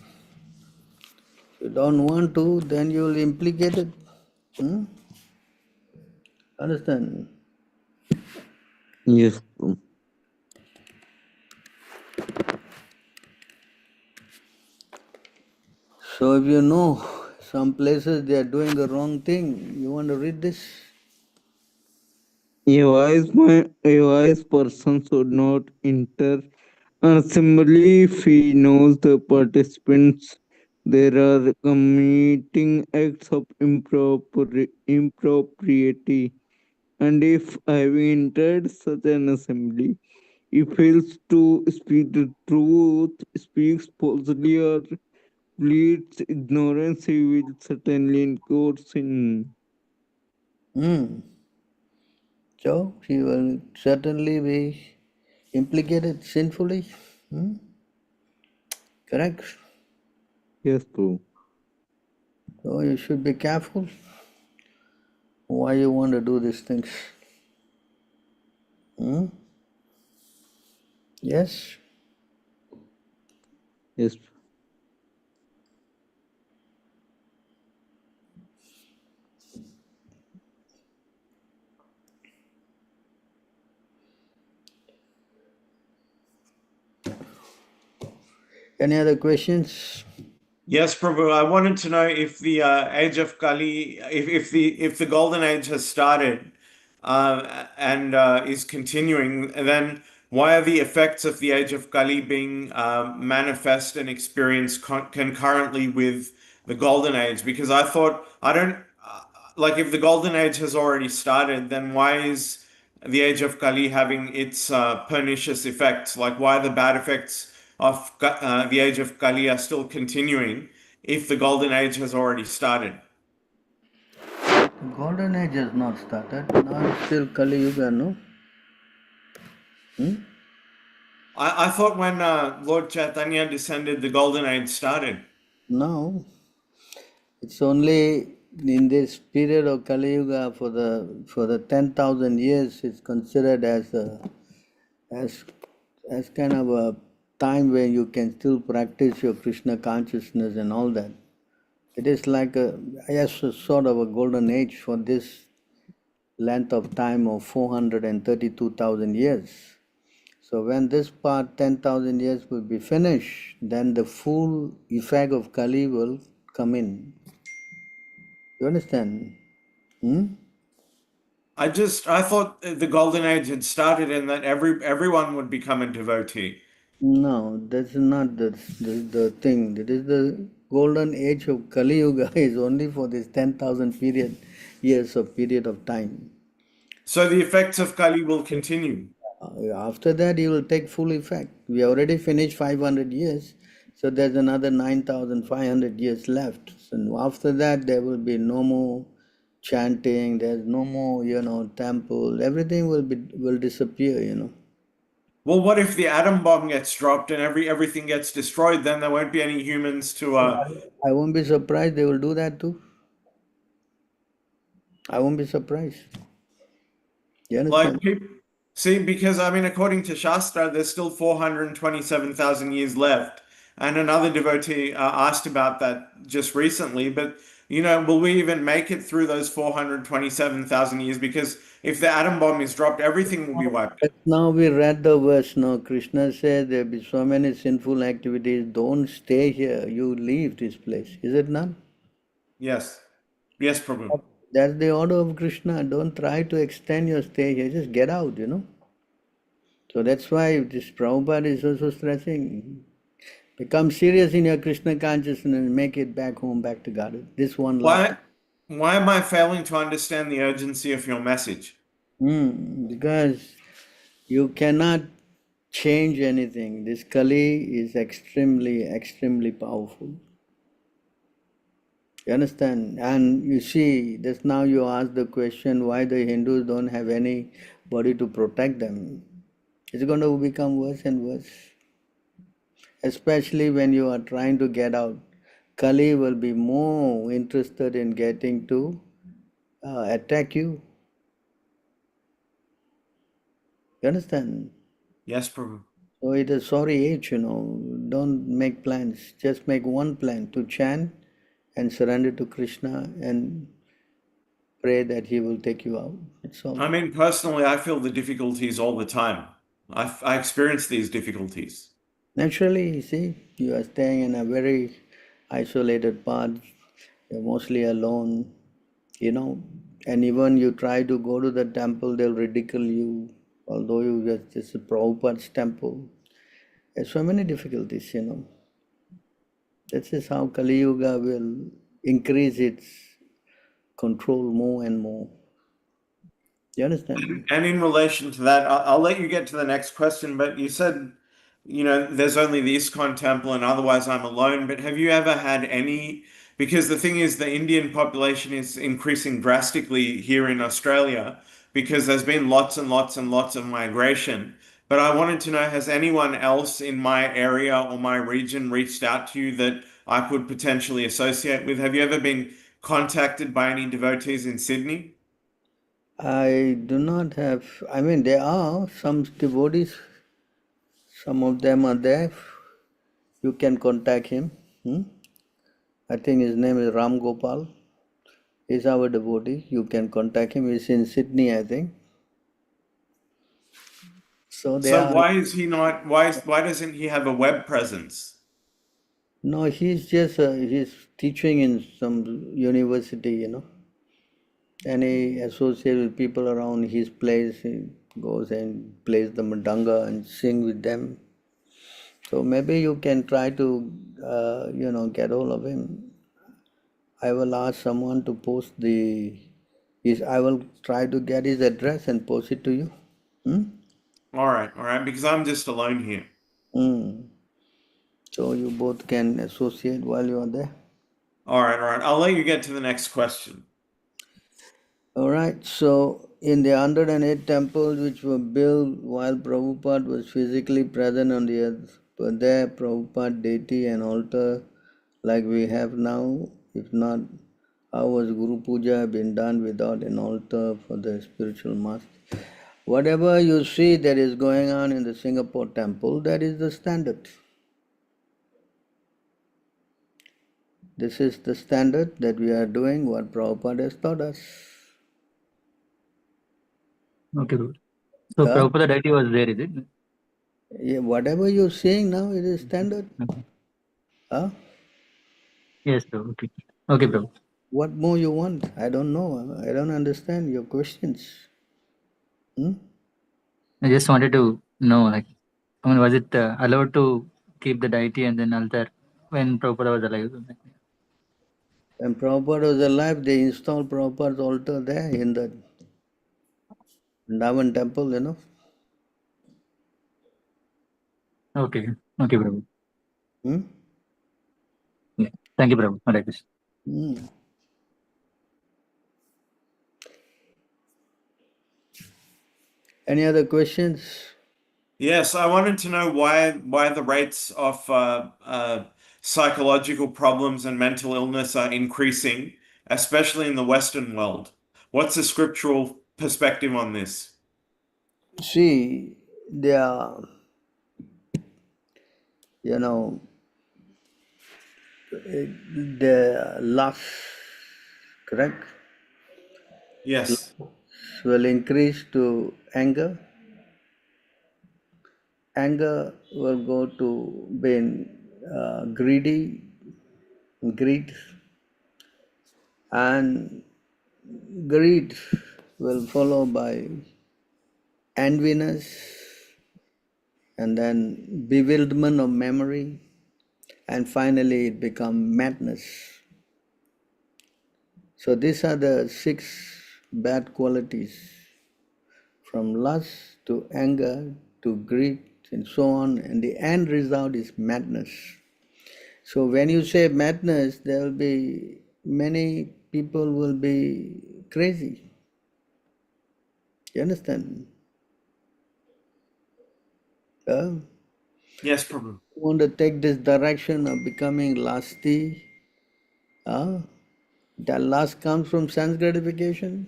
you don't want to, then you will implicate it. Understand? Yes, Prabhu. So if you know some places they are doing the wrong thing, you want to read this? A wise person should not enter an assembly if he knows the participants there are committing acts of impropriety, and if having entered such an assembly, he fails to speak the truth, speaks falsely, or pleads ignorance, he will certainly incur sin. So he will certainly be implicated sinfully. Correct? Yes, Prabhu. So you should be careful why you want to do these things. Yes? Yes. Any other questions? Yes, Prabhu. I wanted to know if the age of Kali, if the golden age has started and is continuing, then why are the effects of the age of Kali being manifest and experienced concurrently with the golden age? Because I thought I don't like if the golden age has already started, then why is the age of Kali having its pernicious effects? Like why the bad effects of the age of Kali are still continuing if the golden age has already started? The golden age has not started. Now it's still Kali Yuga, no? I thought when Lord Chaitanya descended, the golden age started. Now it's only in this period of Kali Yuga for the 10,000 years. It's considered as as kind of a time where you can still practice your Krishna consciousness and all that. It is like a sort of a golden age for this length of time of 432,000 years. So when this part 10,000 years will be finished, then the full effect of Kali will come in. You understand? I thought the golden age had started and that everyone would become a devotee. No, that's not the thing. It is the golden age of Kali Yuga is only for this 10,000 years of period of time. So the effects of Kali will continue. After that, it will take full effect. We already finished 500 years, so there's another 9,500 years left. So after that, there will be no more chanting. There's no more, temple. Everything will disappear. Well, what if the atom bomb gets dropped and everything gets destroyed? Then there won't be any humans to. I won't be surprised they will do that too. I won't be surprised. You understand? See, because I mean, according to Shastra, there's still 427,000 years left. And another devotee asked about that just recently. But, will we even make it through those 427,000 years? Because if the atom bomb is dropped, everything will be wiped out. Now we read the verse. Now Krishna says there will be so many sinful activities. Don't stay here. You leave this place. Is it not? Yes. Yes, Prabhu. That's the order of Krishna. Don't try to extend your stay here. Just get out. So that's why this Prabhupada is also stressing. Become serious in your Krishna consciousness and make it back home, back to God. This one life. Why am I failing to understand the urgency of your message? Because you cannot change anything. This Kali is extremely, extremely powerful. You understand? And you see, just now you ask the question why the Hindus don't have anybody to protect them. It's going to become worse and worse. Especially when you are trying to get out. Kali will be more interested in getting to attack you. You understand? Yes, Prabhu. So it is sorry age, Don't make plans. Just make one plan to chant and surrender to Krishna and pray that he will take you out. That's all. I mean, personally, I feel the difficulties all the time. I experience these difficulties. Naturally, you see, you are staying in a very isolated part. You're mostly alone, and even you try to go to the temple, they'll ridicule you, although you just a Prabhupada's temple. There's so many difficulties, This is how Kali Yuga will increase its control more and more. You understand? And in relation to that, I'll let you get to the next question, but you said, there's only the ISKCON temple and otherwise I'm alone. But have you ever had any, because the thing is the Indian population is increasing drastically here in Australia because there's been lots and lots and lots of migration. But I wanted to know, has anyone else in my area or my region reached out to you that I could potentially associate with? Have you ever been contacted by any devotees in Sydney? I do not have, there are some devotees, some of them are there. You can contact him. I think his name is Ram Gopal. He's our devotee. You can contact him. He's in Sydney, I think. So why is he not? Why doesn't he have a web presence? No, he's just he's teaching in some university, you know. And he associates with people around his place. He goes and plays the mridanga and sing with them. So maybe you can try to, get hold of him. I will ask someone to post I will try to get his address and post it to you. All right, because I'm just alone here. So you both can associate while you are there. All right. I'll let you get to the next question. All right, so in the 108 temples which were built while Prabhupada was physically present on the earth, were there Prabhupada deity and altar like we have now? If not, how was Guru Puja been done without an altar for the spiritual master? Whatever you see that is going on in the Singapore temple, that is the standard. This is the standard that we are doing what Prabhupada has taught us. Okay, Prabhu. So Prabhupada deity was there, is it? Yeah, whatever you're seeing now, it is standard. Okay. Huh? Yes, Prabhu. Okay. Okay, Prabhu. What more you want? I don't know. I don't understand your questions. I just wanted to know, like, was it allowed to keep the deity and then altar when Prabhupada was alive? When Prabhupada was alive, they installed Prabhupada's altar there in the Vrindavan temple, you know. Okay. Okay, Prabhu. Hmm? Yeah. Thank you, Prabhu. Hare Krishna. Any other questions? Yes, I wanted to know why the rates of psychological problems and mental illness are increasing, especially in the Western world. What's the scriptural perspective on this? See, there are, the lust, correct? Yes. Will increase to anger. Anger will go to being greedy, greed, and greed will follow by enviness, and then bewilderment of memory, and finally it becomes madness. So these are the 6 bad qualities, from lust to anger to greed and so on, and the end result is madness. So when you say madness, there will be many people will be crazy. You understand? Yes, Prabhu. Want to take this direction of becoming lusty? That lust comes from sense gratification?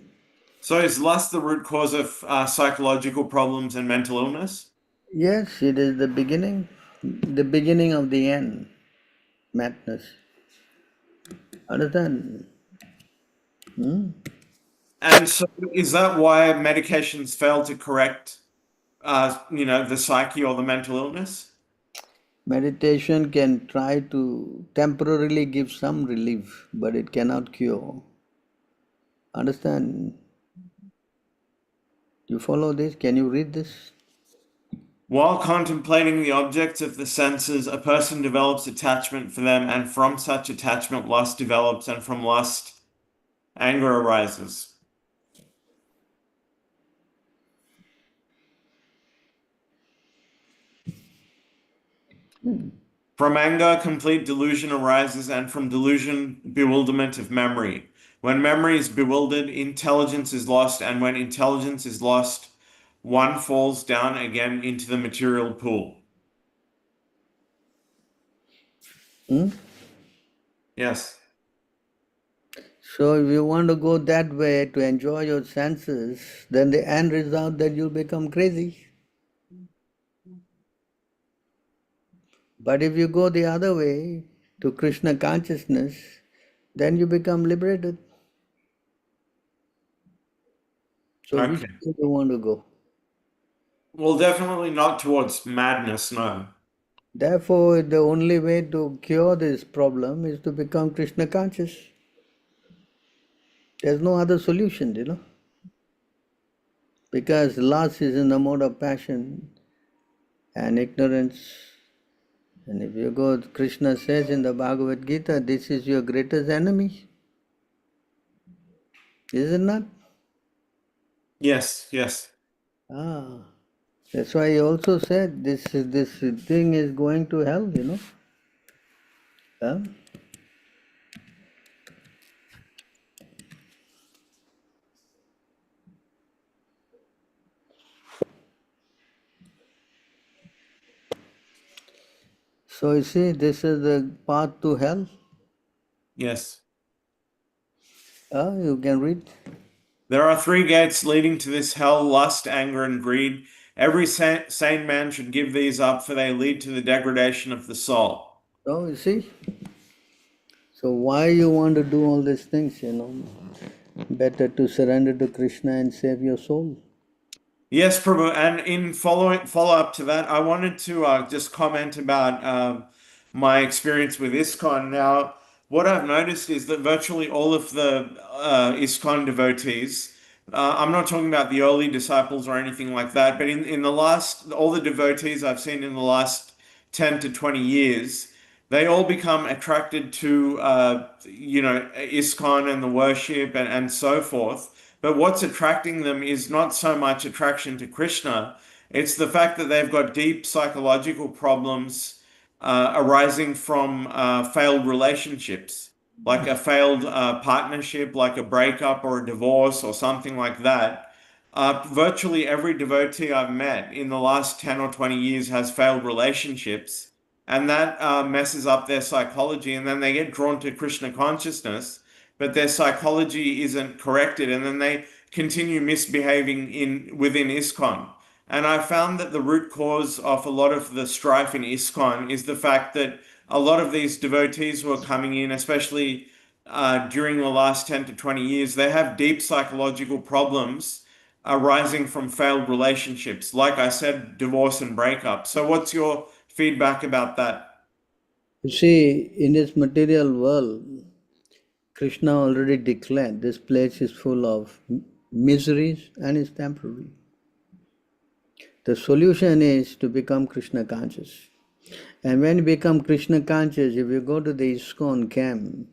So is lust the root cause of psychological problems and mental illness? Yes, it is the beginning of the end, madness. Understand? And so is that why medications fail to correct, the psyche or the mental illness? Meditation can try to temporarily give some relief, but it cannot cure. Understand? You follow this? Can you read this? While contemplating the objects of the senses, a person develops attachment for them, and from such attachment, lust develops, and from lust, anger arises. From anger, complete delusion arises, and from delusion, bewilderment of memory. When memory is bewildered, intelligence is lost, and when intelligence is lost, one falls down again into the material pool. Yes. So if you want to go that way to enjoy your senses, then the end result that you'll become crazy. But if you go the other way to Krishna consciousness, then you become liberated. So which Okay. way do you want to go? Well, definitely not towards madness, no. Therefore, the only way to cure this problem is to become Krishna conscious. There's no other solution, because lust is in the mode of passion and ignorance. And if you go, Krishna says in the Bhagavad Gita, this is your greatest enemy. Is it not? Yes, yes. That's why he also said this thing is going to hell, Huh? So you see, this is the path to hell. Yes. You can read. There are 3 gates leading to this hell: lust, anger, and greed. Every sane man should give these up, for they lead to the degradation of the soul. So you see, so why you want to do all these things, Better to surrender to Krishna and save your soul. Yes, Prabhu. And in follow up to that, I wanted to just comment about my experience with ISKCON. Now, what I've noticed is that virtually all of the ISKCON devotees, I'm not talking about the early disciples or anything like that, but in the last, all the devotees I've seen in the last 10 to 20 years, they all become attracted to, ISKCON and the worship and so forth. But what's attracting them is not so much attraction to Krishna, it's the fact that they've got deep psychological problems arising from failed relationships, like a failed partnership, like a breakup or a divorce or something like that. Virtually every devotee I've met in the last 10 or 20 years has failed relationships, and that messes up their psychology, and then they get drawn to Krishna consciousness, but their psychology isn't corrected, and then they continue misbehaving within ISKCON. And I found that the root cause of a lot of the strife in ISKCON is the fact that a lot of these devotees who are coming in, especially during the last 10 to 20 years, they have deep psychological problems arising from failed relationships. Like I said, divorce and breakup. So what's your feedback about that? You see, in this material world, Krishna already declared this place is full of miseries and is temporary. The solution is to become Krishna conscious. And when you become Krishna conscious, if you go to the ISKCON camp,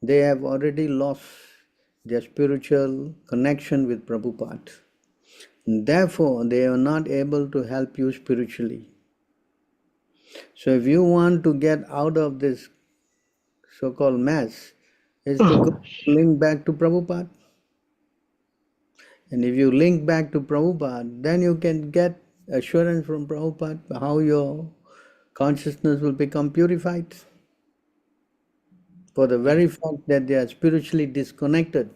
they have already lost their spiritual connection with Prabhupada. And therefore, they are not able to help you spiritually. So if you want to get out of this so-called mess, is to go link back to Prabhupada. And if you link back to Prabhupada, then you can get assurance from Prabhupada how your consciousness will become purified. For the very fact that they are spiritually disconnected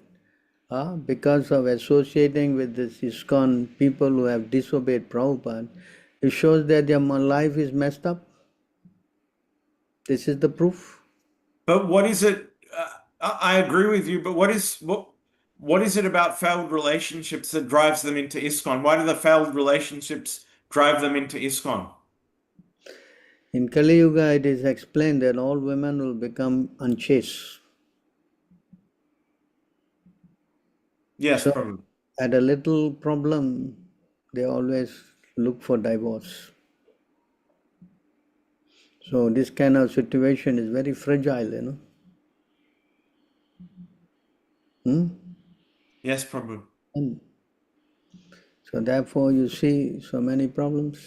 because of associating with this ISKCON people who have disobeyed Prabhupada, it shows that their life is messed up. This is the proof. But what is it? I agree with you, but what is it about failed relationships that drives them into ISKCON? Why do the failed relationships drive them into ISKCON? In Kali Yuga, it is explained that all women will become unchaste. Yes, So, Prabhu. at a little problem, they always look for divorce. So this kind of situation is very fragile, Yes, Prabhu. And so therefore you see so many problems.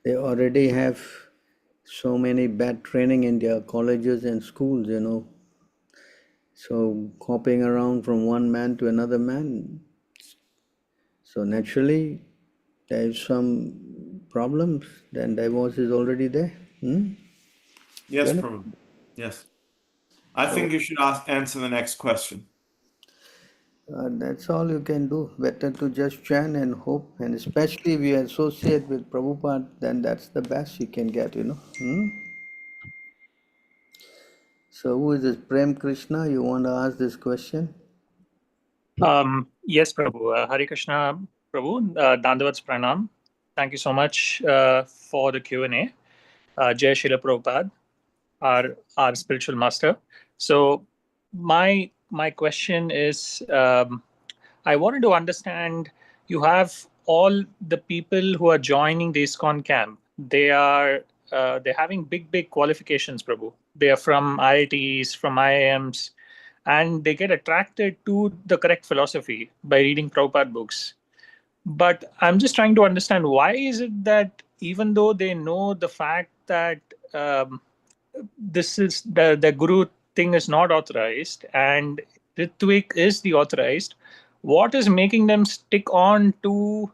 They already have so many bad training in their colleges and schools, So hopping around from one man to another man. So naturally, there is some problems, then divorce is already there. Yes, You know? Prabhu. Yes. I think you should answer the next question. That's all you can do. Better to just chant and hope, and especially if you associate with Prabhupada, then that's the best you can get, So who is this Prem Krishna? You want to ask this question? Yes, Prabhu. Hare Krishna, Prabhu. Dandavats Pranam. Thank you so much for the Q&A. Jai Srila Prabhupada, our spiritual master. So my question is, I wanted to understand, you have all the people who are joining the ISKCON camp. They're having big qualifications, Prabhu. They are from IITs, from IIMs, and they get attracted to the correct philosophy by reading Prabhupada books. But I'm just trying to understand, why is it that even though they know the fact that this is the guru thing is not authorized and Ritwik is the authorized, what is making them stick on to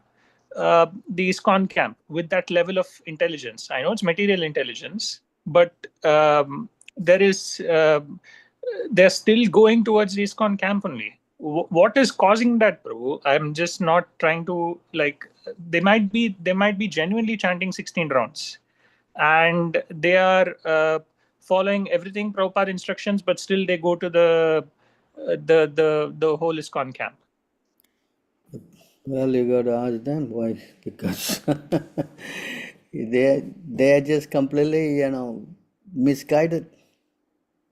the ISKCON camp with that level of intelligence? I know it's material intelligence, but there is they're still going towards the ISKCON camp only. What is causing that, Prabhu? I'm just not trying to, like, they might be genuinely chanting 16 rounds, and they are following everything Prabhupada instructions, but still they go to the whole ISKCON camp. Well, you got to ask them why, because they are just completely, misguided.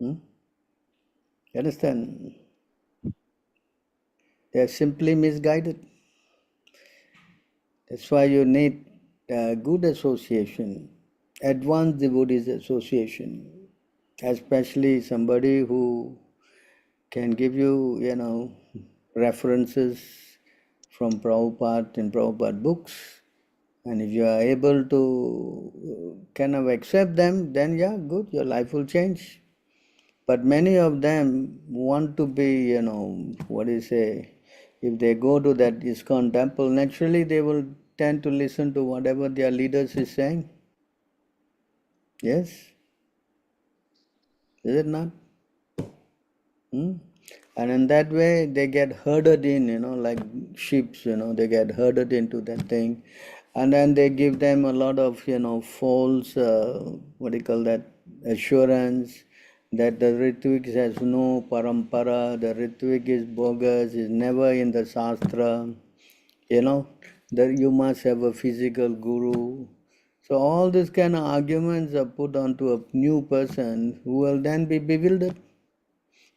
You understand? They are simply misguided. That's why you need good association, advanced devotees association, especially somebody who can give you, references from Prabhupada and Prabhupada books. And if you are able to kind of accept them, then yeah, good, your life will change. But many of them want to be, if they go to that ISKCON temple, naturally they will tend to listen to whatever their leaders is saying. Yes? Is it not? And in that way, they get herded in, like sheep, they get herded into that thing. And then they give them a lot of, false, assurance that the Ritvik has no parampara, the Ritvik is bogus, is never in the Shastra, that you must have a physical guru. So all these kind of arguments are put onto a new person who will then be bewildered.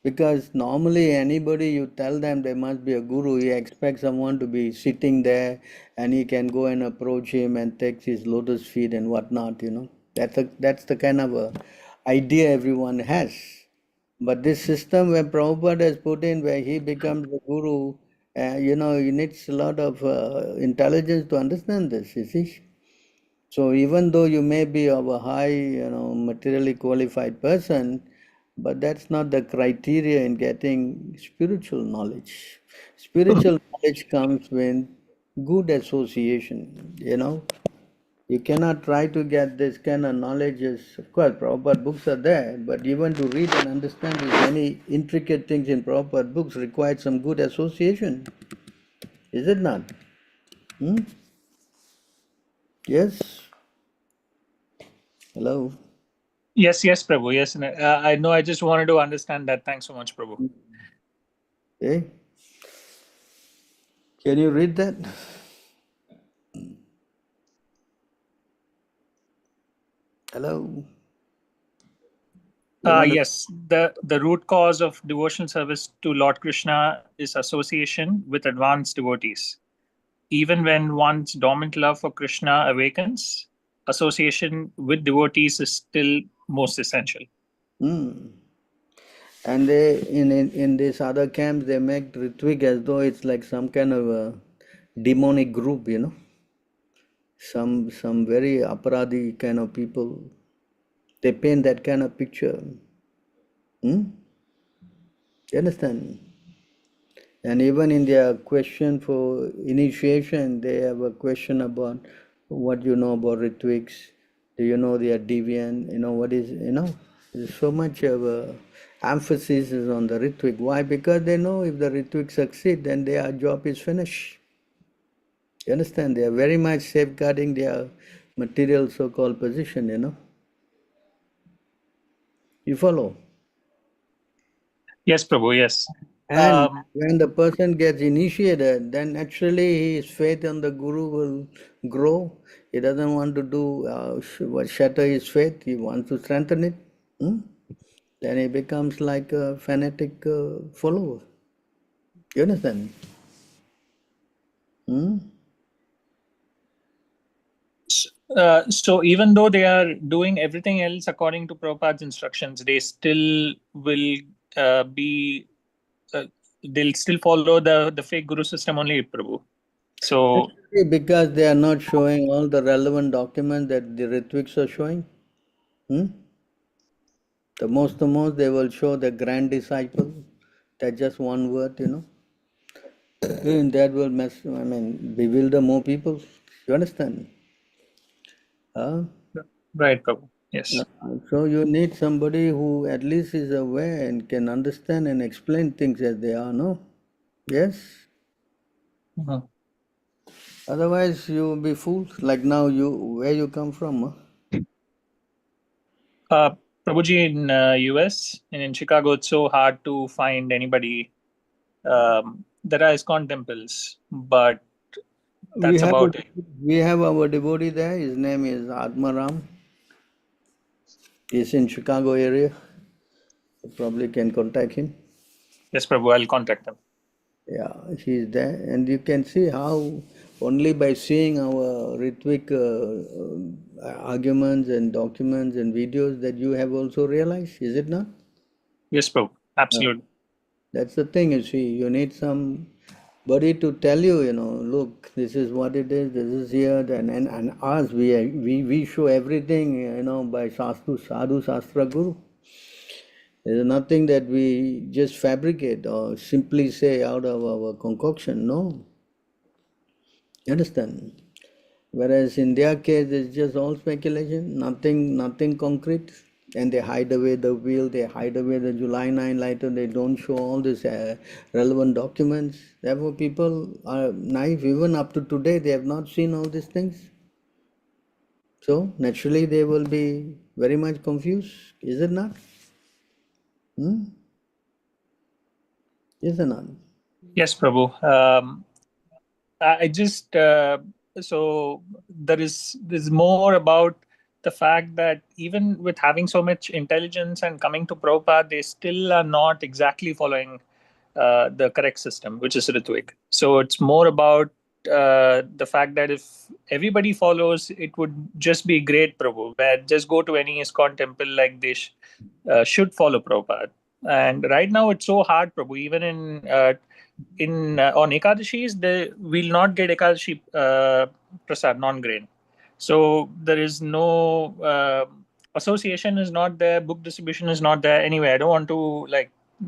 Because normally anybody you tell them there must be a guru, he expects someone to be sitting there and he can go and approach him and take his lotus feet and whatnot, That's the kind of a idea everyone has. But this system where Prabhupada has put in, where he becomes the guru, he needs a lot of intelligence to understand this, you see. So even though you may be of a high, materially qualified person, but that's not the criteria in getting spiritual knowledge. Spiritual knowledge comes with good association, You cannot try to get this kind of knowledge. Of course, Prabhupada books are there, but even to read and understand these many intricate things in Prabhupada books require some good association. Is it not? Yes? Hello? Yes, Prabhu. Yes, I know. I just wanted to understand that. Thanks so much, Prabhu. Okay. Can you read that? Hello? Yes, the root cause of devotional service to Lord Krishna is association with advanced devotees. Even when one's dormant love for Krishna awakens, association with devotees is still most essential. And they in this other camps they make Ritwik as though it's like some kind of a demonic group, Some very aparadi kind of people. They paint that kind of picture. You understand? And even in their question for initiation, they have a question about what you know about Ritwiks. Do you know they are deviant? What is, there's so much of a emphasis is on the Ritvik. Why? Because they know if the Ritvik succeed, then their job is finished. You understand? They are very much safeguarding their material so-called position, You follow? Yes, Prabhu, yes. And when the person gets initiated, then naturally his faith on the Guru will grow. He doesn't want to do shatter his faith. He wants to strengthen it. Then he becomes like a fanatic follower. You understand? So even though they are doing everything else according to Prabhupada's instructions, they still will be. They'll still follow the fake guru system only, Prabhu. So because they are not showing all the relevant documents that the Ritviks are showing. The most they will show the grand disciple. That's just one word, And that will bewilder more people. You understand? right, Prabhu. Yes. So you need somebody who at least is aware and can understand and explain things as they are, no? Yes? Otherwise you will be fooled. Like now where you come from, Prabhuji, in US and in Chicago, it's so hard to find anybody. There are ISKCON temples, but that's about it. We have our devotee there. His name is Atmaram. He's in Chicago area. You probably can contact him. Yes, Prabhu, I'll contact them. Yeah, he's there. And you can see how only by seeing our Ritvik arguments and documents and videos that you have also realized, is it not? Yes, Prabhu. Absolutely. That's the thing, you see. You need somebody to tell you, look, this is what it is, this is here, and us, we show everything, by Sadhu Shastra Guru. There's nothing that we just fabricate or simply say out of our concoction, no. You understand? Whereas in their case, it's just all speculation, nothing concrete. And they hide away the will, they hide away the July 9 letter, they don't show all these relevant documents. Therefore, people are naive. Even up to today, they have not seen all these things. So, naturally, they will be very much confused. Is it not? Is it not? Yes, Prabhu. I just so there's more about the fact that even with having so much intelligence and coming to Prabhupada, they still are not exactly following the correct system, which is Ritvik. So it's more about the fact that if everybody follows, it would just be great, Prabhu. Where just go to any ISKCON temple, like they should follow Prabhupada. And right now it's so hard, Prabhu. Even on Ekadashis, they will not get Ekadashi prasad, non-grain. So there is no association is not there, book distribution is not there. Anyway, I don't want to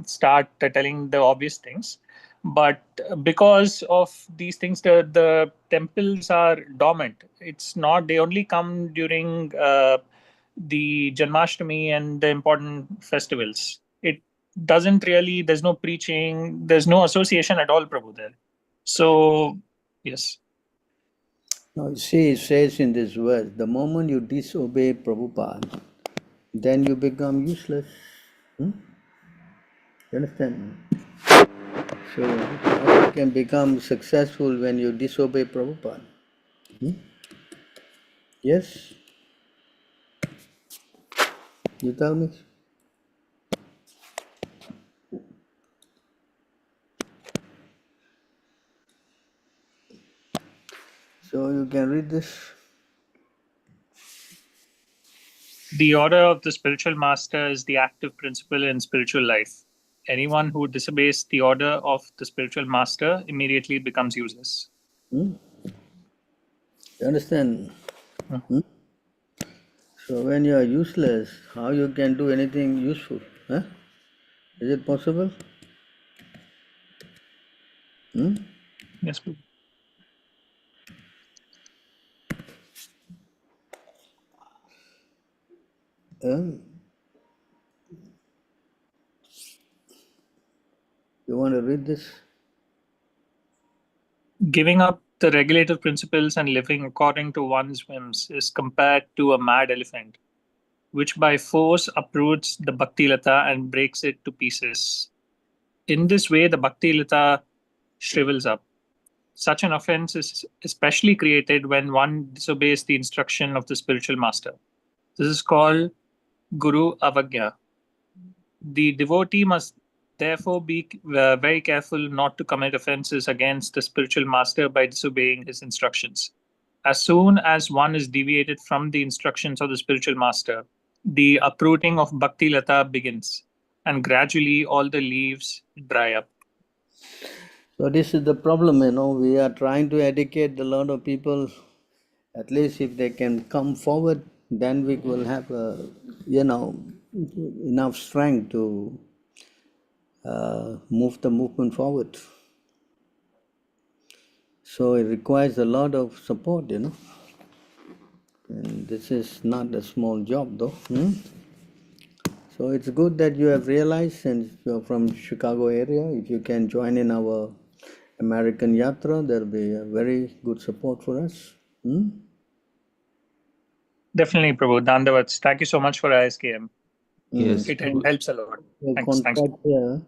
start telling the obvious things, but because of these things, the temples are dormant. It's not, they only come during the Janmashtami and the important festivals. It doesn't really, there's no preaching, there's no association at all, Prabhu, there. So, yes. Now, you see, it says in this verse, the moment you disobey Prabhupada, then you become useless. You understand? So, how you can become successful when you disobey Prabhupada? Yes? You tell me. So, you can read this. The order of the spiritual master is the active principle in spiritual life. Anyone who disobeys the order of the spiritual master immediately becomes useless. You understand? So when you are useless, how you can do anything useful? Is it possible? Yes, Prabhu. You want to read this? Giving up the regulative principles and living according to one's whims is compared to a mad elephant, which by force uproots the bhakti lata and breaks it to pieces. in this way, the Bhakti Lita shrivels up. Such an offense is especially created when one disobeys the instruction of the spiritual master. This is called Guru Avagya. The devotee must therefore be very careful not to commit offenses against the spiritual master by disobeying his instructions. As soon as one is deviated from the instructions of the spiritual master, the uprooting of Bhakti Lata begins, and gradually all the leaves dry up. So this is the problem, we are trying to educate a lot of people. At least if they can come forward, then we will have, enough strength to move the movement forward. So it requires a lot of support, and this is not a small job though. So it's good that you have realized, since you're from Chicago area, if you can join in our American Yatra, there'll be a very good support for us. Definitely, Prabhu. Dandavats. Thank you so much for ISKM. Yes. It helps a lot. Your Thanks. contact here.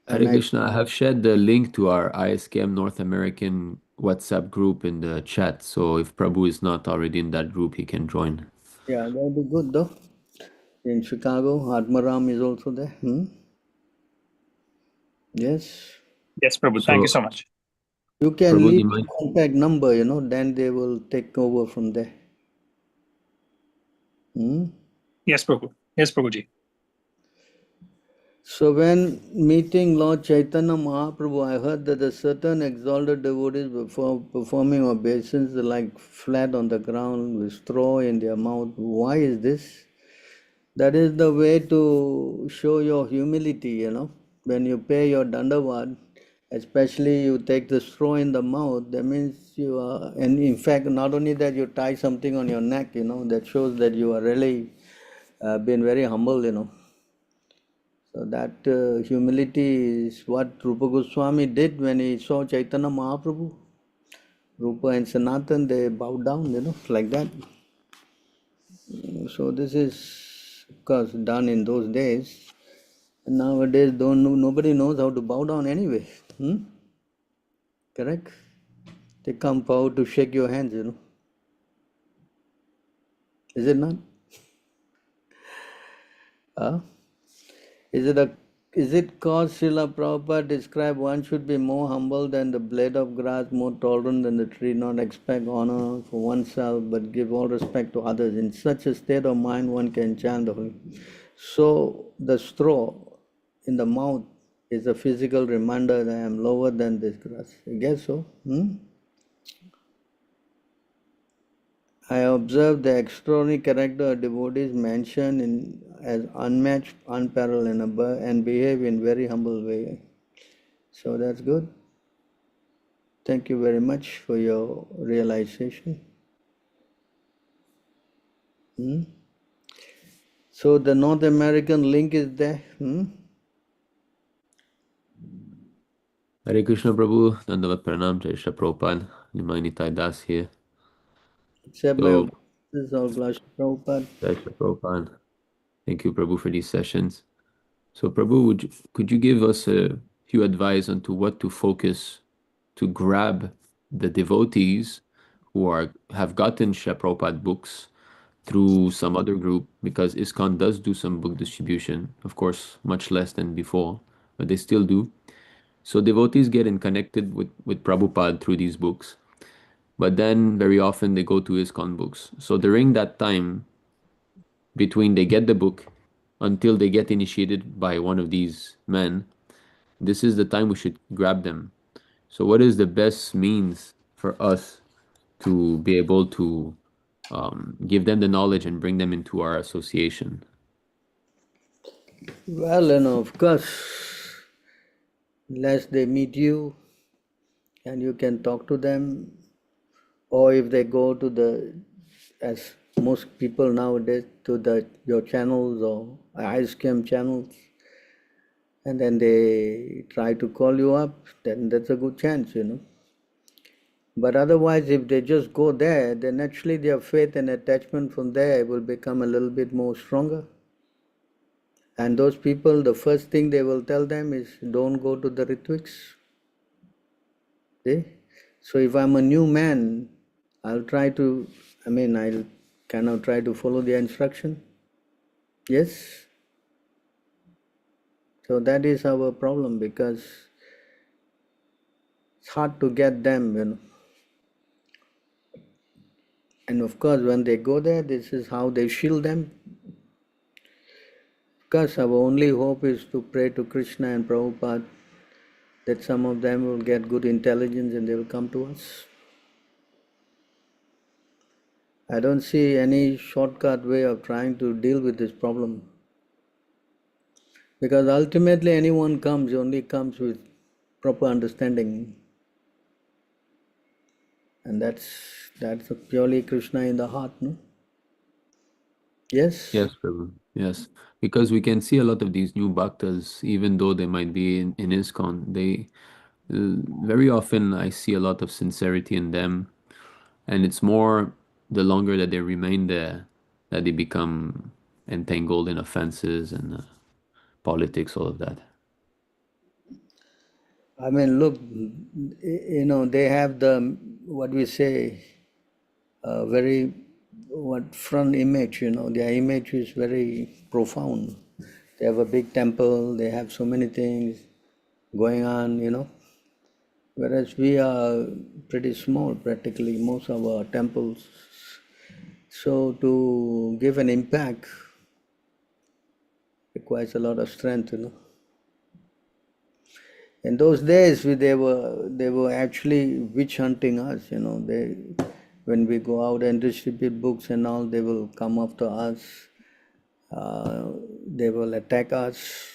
Hare Krishna, I have shared the link to our ISKM North American WhatsApp group in the chat. So if Prabhu is not already in that group, he can join. Yeah, that'll be good though. In Chicago, Atmaram is also there. Yes. Yes, Prabhu. Thank you so much. You can Prabhu, leave the contact number, then they will take over from there. Yes, Prabhu. Yes, Prabhuji. So when meeting Lord Chaitanya Mahaprabhu, I heard that a certain exalted devotees before performing obeisance like flat on the ground with straw in their mouth. Why is this? That is the way to show your humility, When you pay your dandavat, especially you take the straw in the mouth, that means you are, and in fact, not only that, you tie something on your neck, that shows that you are really been very humble, So that humility is what Rupa Goswami did when he saw Chaitanya Mahaprabhu. Rupa and Sanatan, they bowed down, like that. So this is, of course, done in those days. And nowadays, nobody knows how to bow down anyway. Correct? They come forward to shake your hands, Is it not? Is it cause Srila Prabhupada described one should be more humble than the blade of grass, more tolerant than the tree, not expect honor for oneself, but give all respect to others. In such a state of mind, one can chant the holy. So the straw in the mouth is a physical reminder that I am lower than this grass. I guess so. I observed the extraordinary character of devotees mentioned as unmatched, unparalleled, and behave in very humble way. So that's good. Thank you very much for your realization. So the North American link is there. Hare Krishna Prabhu, Dandavat Pranam, Jai Shri Prabhupada, Nimai Das here. Except my this is all Prabhupada. Jai Shri Prabhupada. Thank you, Prabhu, for these sessions. So, Prabhu, could you give us a few advice on to what to focus to grab the devotees who have gotten Shri Prabhupada books through some other group? Because ISKCON does do some book distribution, of course, much less than before, but they still do. So devotees get connected with Prabhupada through these books. But then very often they go to ISKCON books. So during that time, between they get the book until they get initiated by one of these men, this is the time we should grab them. So what is the best means for us to be able to give them the knowledge and bring them into our association? Well, of course, unless they meet you and you can talk to them, or if they go to as most people nowadays, to your channels or ISKM channels, and then they try to call you up, then that's a good chance, But otherwise, if they just go there, then naturally their faith and attachment from there will become a little bit more stronger. And those people, the first thing they will tell them is, don't go to the Ritviks. See? So if I'm a new man, I'll try to, I'll cannot try to follow the instruction. Yes? So that is our problem, because it's hard to get them. And of course, when they go there, this is how they shield them. Because our only hope is to pray to Krishna and Prabhupada that some of them will get good intelligence and they will come to us. I don't see any shortcut way of trying to deal with this problem. Because ultimately anyone only comes with proper understanding. And that's purely Krishna in the heart, no? Yes? Yes, Prabhu. Yes. Because we can see a lot of these new bhaktas, even though they might be in ISKCON, they very often I see a lot of sincerity in them. And it's more the longer that they remain there that they become entangled in offenses and politics, all of that. Look, they have what we say, very front image, their image is very profound. They have a big temple, they have so many things going on, whereas we are pretty small, practically, most of our temples. So to give an impact requires a lot of strength. In those days, they were actually witch hunting us. When we go out and distribute books and all, they will come after us. They will attack us.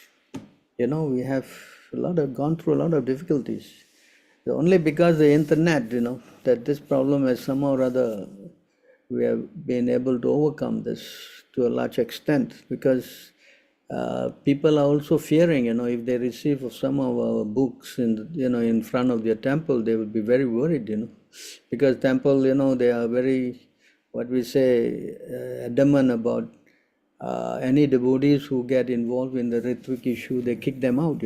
We have gone through a lot of difficulties. Only because the internet, that this problem has somehow or other, we have been able to overcome this to a large extent, because people are also fearing, if they receive some of our books in front of their temple, they will be very worried, because temple, they are very, what we say, adamant about any devotees who get involved in the Ritvik issue, they kick them out,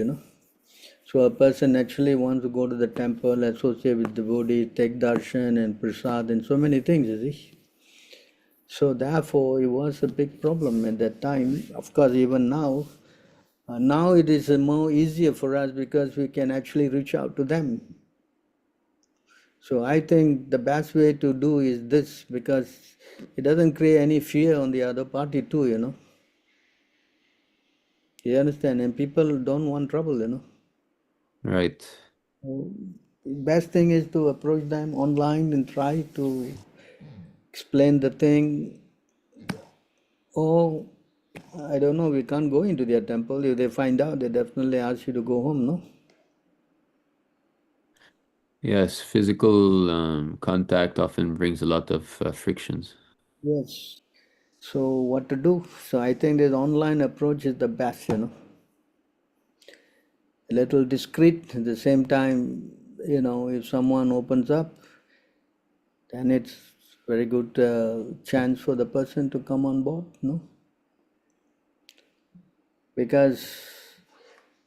So a person actually wants to go to the temple, associate with devotees, take darshan and prasad and so many things, you see. So therefore, it was a big problem at that time. Of course, even now, now it is more easier for us because we can actually reach out to them. So I think the best way to do is this, because it doesn't create any fear on the other party too, You understand? And people don't want trouble, Right. So best thing is to approach them online and try to explain the thing. Oh, I don't know, we can't go into their temple. If they find out, they definitely ask you to go home, no? Yes, physical contact often brings a lot of frictions. Yes. So what to do? So I think this online approach is the best, A little discreet, at the same time, if someone opens up, then it's very good chance for the person to come on board, no? Because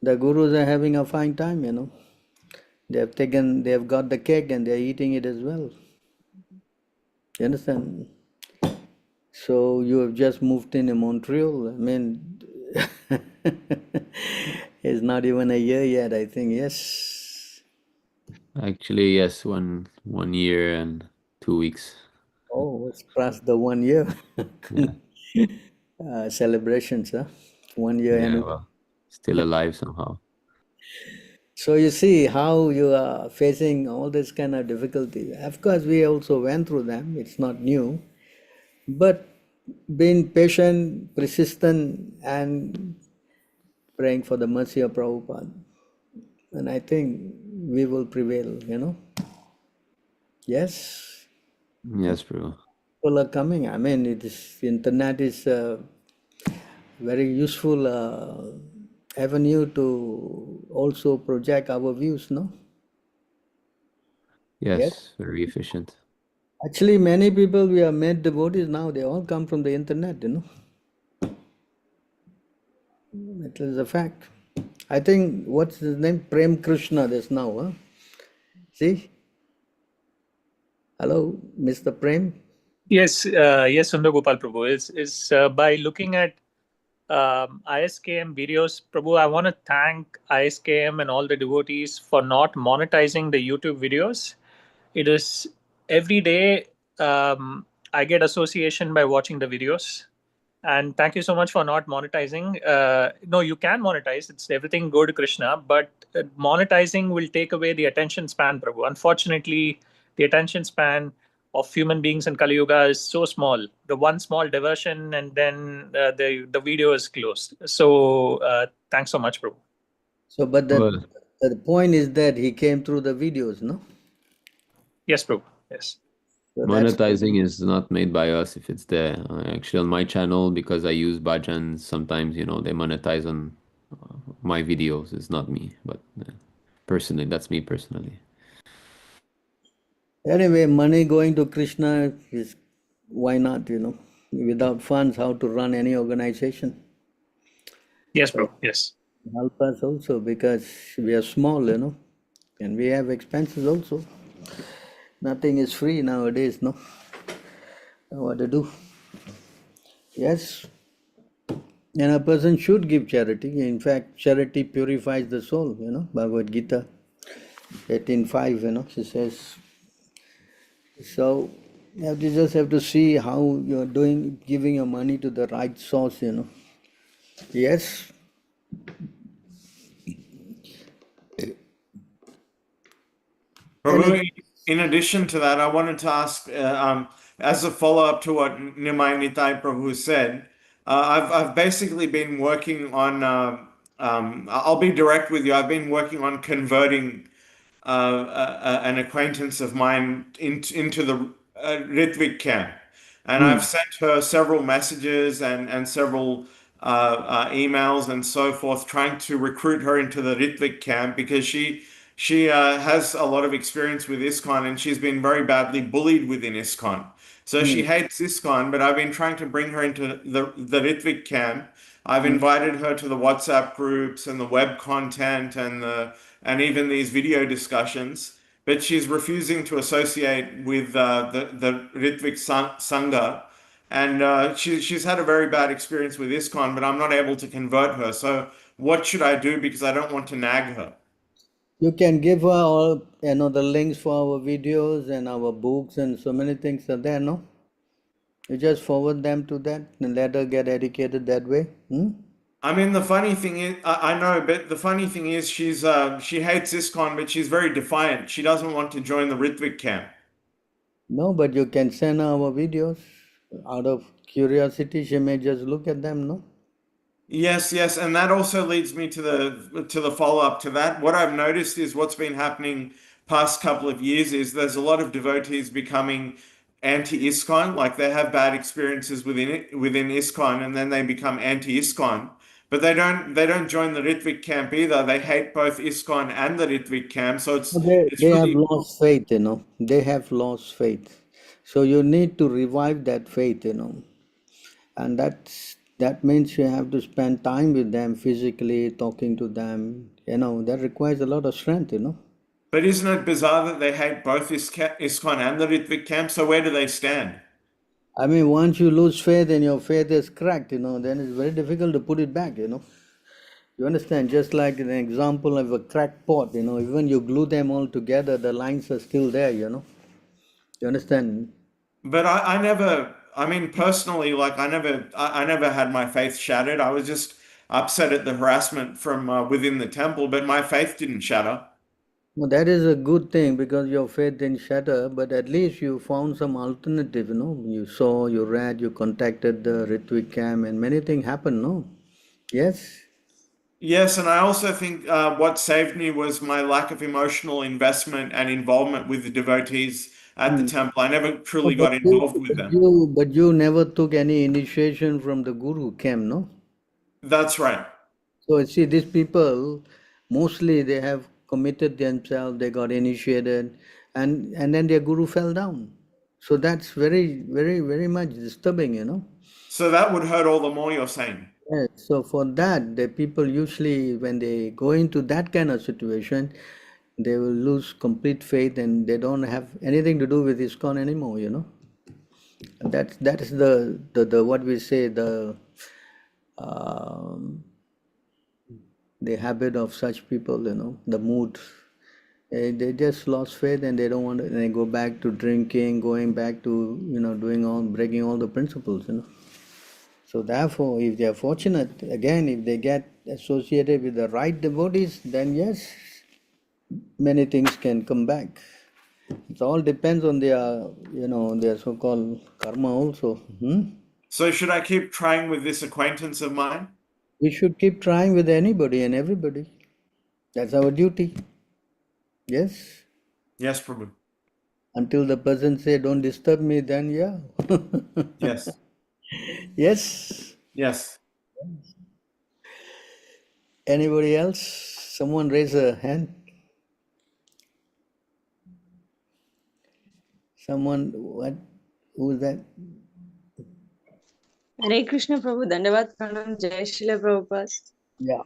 the gurus are having a fine time, They have got the cake and they're eating it as well. You understand? So you have just moved in Montreal. It's not even a year yet, I think. Yes. Actually, yes, one year and 2 weeks. Oh, it's past the 1 year. Yeah. Celebrations, huh? 1 year Yeah, anniversary. well, still alive somehow. So you see how you are facing all this kind of difficulty. Of course, we also went through them. It's not new. But being patient, persistent, and praying for the mercy of Prabhupada. And I think we will prevail, Yes, Yes, bro. people are coming. Internet is a very useful avenue to also project our views, no? Yes. Yes, very efficient. Actually, many people we have made devotees now, they all come from the internet, It is a fact. I think, what's his name? Prem Krishna, this now, huh? See? Hello, Mr. Prem? Yes, yes, Sundar Gopal Prabhu. Is by looking at ISKM videos, Prabhu, I want to thank ISKM and all the devotees for not monetizing the YouTube videos. It is every day I get association by watching the videos. And thank you so much for not monetizing. No, you can monetize. It's everything go to Krishna, but monetizing will take away the attention span, Prabhu. Unfortunately, the attention span of human beings in Kali Yuga is so small. The one small diversion, and then the video is closed. So thanks so much, Prabhu. So, but Well, the point is that he came through the videos, no? Yes, Prabhu. Yes. So that's monetizing is not made by us if it's there. Actually, on my channel, because I use bhajans, sometimes, they monetize on my videos. It's not me, but personally, that's me personally. anyway, money going to Krishna is, why not, without funds, how to run any organization? Yes, Prabhu. Yes. Help us also, because we are small, and we have expenses also. Nothing is free nowadays, no? What to do? Yes. And a person should give charity. In fact, charity purifies the soul, Bhagavad Gita 18:5, she says. So you just have to see how you're doing, giving your money to the right source, Yes. Prabhu, in addition to that, I wanted to ask, as a follow-up to what Nimai Nitai Prabhu said, I've basically been working on. I'll be direct with you. I've been working on converting an acquaintance of mine into the Ritvik camp. And I've sent her several messages and several emails and so forth, trying to recruit her into the Ritvik camp because she has a lot of experience with ISKCON and she's been very badly bullied within ISKCON. So she hates ISKCON, but I've been trying to bring her into the Ritvik camp. I've invited her to the WhatsApp groups and the web content and even these video discussions, but she's refusing to associate with the Ritvik Sangha. And she's had a very bad experience with ISKCON, but I'm not able to convert her. So what should I do? Because I don't want to nag her. You can give her all, the links for our videos and our books and so many things are there, no? You just forward them to that and let her get educated that way. I mean, the funny thing is, I know, but the funny thing is, she hates ISKCON, but she's very defiant. She doesn't want to join the Ritvik camp. No, but you can send her our videos. Out of curiosity, she may just look at them, no? Yes, yes, and that also leads me to the follow-up to that. What I've noticed is what's been happening past couple of years is there's a lot of devotees becoming anti-ISKCON, like they have bad experiences within ISKCON, and then they become anti-ISKCON. But they don't join the Ritvik camp either. They hate both ISKCON and the Ritvik camp. So it's They have really. lost faith, They have lost faith. So you need to revive that faith, And that means you have to spend time with them physically, talking to them. That requires a lot of strength, But isn't it bizarre that they hate both ISKCON and the Ritvik camp? So where do they stand? I mean, once you lose faith and your faith is cracked, then it's very difficult to put it back, You understand? Just like an example of a cracked pot, even you glue them all together, the lines are still there, You understand? But I mean, personally, like I never had my faith shattered. I was just upset at the harassment from within the temple, but my faith didn't shatter. Well, that is a good thing because your faith didn't shatter, but at least you found some alternative, You saw, you read, you contacted the Ritvik camp, and many things happened, no? Yes? Yes, and I also think what saved me was my lack of emotional investment and involvement with the devotees at the temple. I never truly got involved with them. But you never took any initiation from the Guru camp, no? That's right. So see, these people, mostly they have committed themselves, they got initiated, and then their Guru fell down. So that's very, very, very much disturbing, So that would hurt all the more, you're saying. Yes, so for that, the people usually, when they go into that kind of situation, they will lose complete faith and they don't have anything to do with ISKCON anymore, you know. And that is the what we say, um, the habit of such people, you know, the mood. They just lost faith and they don't want to, they go back to drinking, going back to, you know, breaking all the principles, you know. So therefore, if they are fortunate, again, if they get associated with the right devotees, then yes, many things can come back. It all depends on their, you know, their so-called karma also. So should I keep trying with this acquaintance of mine? We should keep trying with anybody and everybody. That's our duty. Yes. Yes, Prabhu. Until the person say, "Don't disturb me," then yeah. Yes. Yes. Yes. Anybody else? Someone raise a hand. Someone, what? Who is that? Hare Krishna Prabhu, Dandavat Pranam, Jai Srila Prabhupada. Yeah.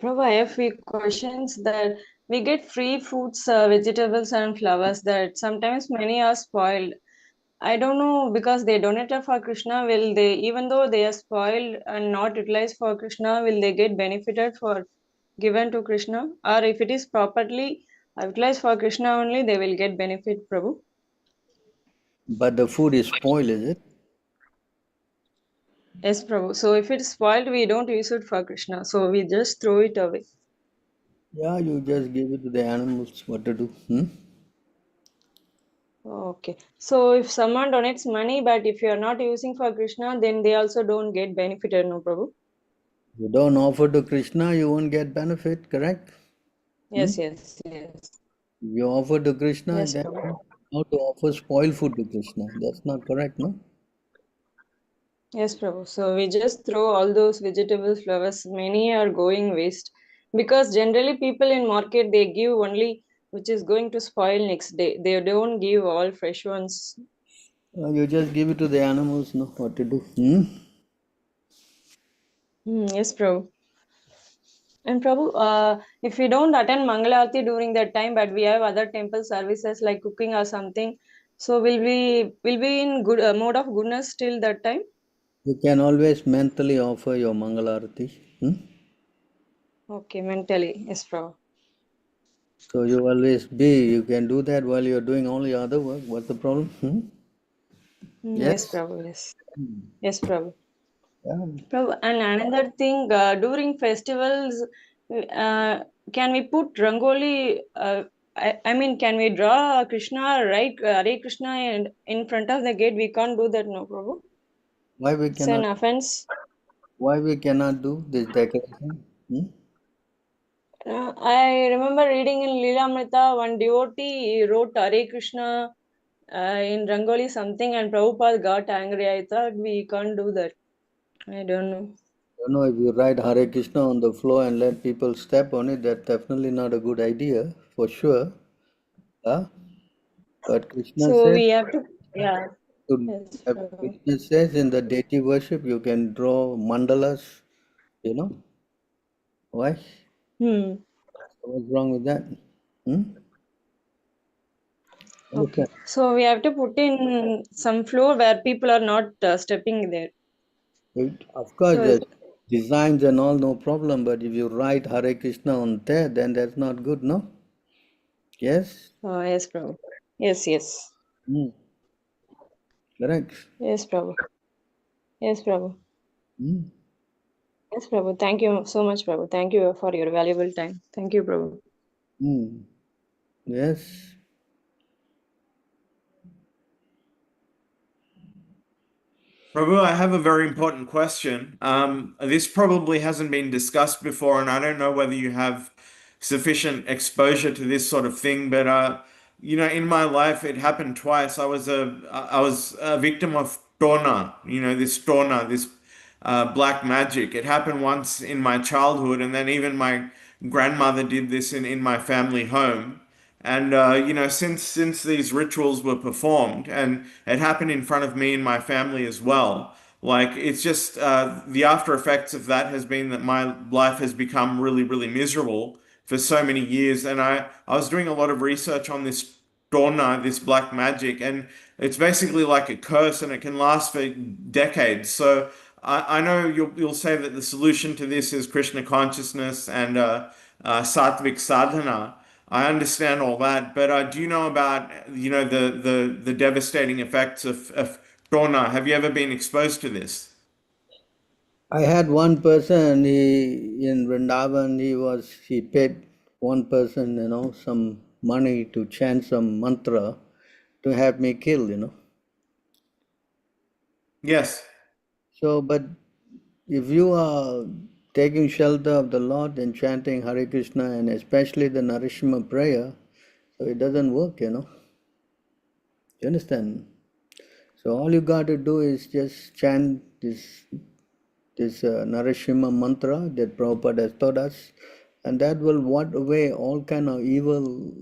Prabhu, I have few questions that we get free fruits, vegetables and flowers that sometimes many are spoiled. I don't know because they donated for Krishna, will they, even though they are spoiled and not utilized for Krishna, will they get benefited for given to Krishna? Or if it is properly utilized for Krishna only, they will get benefit, Prabhu? But the food is spoiled, is it? Yes, Prabhu. So if it's spoiled, we don't use it for Krishna. So we just throw it away. Yeah, you just give it to the animals. What to do? Okay. So if someone donates money, but if you are not using for Krishna, then they also don't get benefited, no, Prabhu? You don't offer to Krishna, you won't get benefit, correct? Yes, yes, yes. If you offer to Krishna, Yes, then Prabhu. not to offer spoiled food to Krishna. That's not correct, no? Yes, Prabhu. So we just throw all those vegetables, flowers. Many are going waste because generally people in market they give only which is going to spoil next day. They don't give all fresh ones. You just give it to the animals, no? What to do? Yes, Prabhu. And Prabhu, if we don't attend Mangalarti during that time, but we have other temple services like cooking or something, so will we in good mode of goodness till that time? You can always mentally offer your Mangalarati. Okay, mentally, yes, Prabhu. So you can do that while you're doing all your other work. What's the problem? Yes, Yes? Prabhu, yes. Yes, Prabhu. Yeah. Prabhu, and another thing, during festivals, can we put Rangoli? I mean, can we draw Krishna, right? Hare Krishna, and in front of the gate? We can't do that, no, Prabhu. Why we It's an cannot offense. do this decoration? I remember reading in Lilamrita, one devotee wrote Hare Krishna in Rangoli something, and Prabhupada got angry. I thought we can't do that. I don't know. You know, if you write Hare Krishna on the floor and let people step on it, that's definitely not a good idea, for sure. Huh? But Krishna So says, we have to, yeah. Yes, Prabhu. Krishna says in the deity worship, you can draw mandalas, you know. Why? Hmm. What's wrong with that? Okay. Okay. So we have to put in some floor where people are not stepping there. Of course, So, the designs and all, no problem. But if you write Hare Krishna on there, then that's not good, no? Yes? yes, Prabhu. Yes, yes. Correct. Yes, Prabhu. Yes, Prabhu. Mm. Yes, Prabhu. Thank you so much, Prabhu. Thank you for your valuable time. Thank you, Prabhu. Yes. Prabhu, I have a very important question. This probably hasn't been discussed before, and I don't know whether you have sufficient exposure to this sort of thing, but in my life it happened twice. I was a victim of Tona, this black magic. It happened once in my childhood, and then even my grandmother did this in my family home. And since these rituals were performed, and it happened in front of me and my family as well, Like it's just the after effects of that has been that my life has become really, really miserable for so many years. And I was doing a lot of research on this Dona, this black magic, and it's basically like a curse and it can last for decades. So I know you'll say that the solution to this is Krishna consciousness and sattvic sadhana. I understand all that, but do you know about the devastating effects of Dona? Have you ever been exposed to this? I had one person, he in Vrindavan, he paid one person, some money to chant some mantra to have me killed. Yes, So, but if you are taking shelter of the Lord and chanting Hare Krishna and especially the Narishma prayer, so it doesn't work. You understand? So all you got to do is just chant this Narishima mantra that Prabhupada has taught us, and that will ward away all kind of evil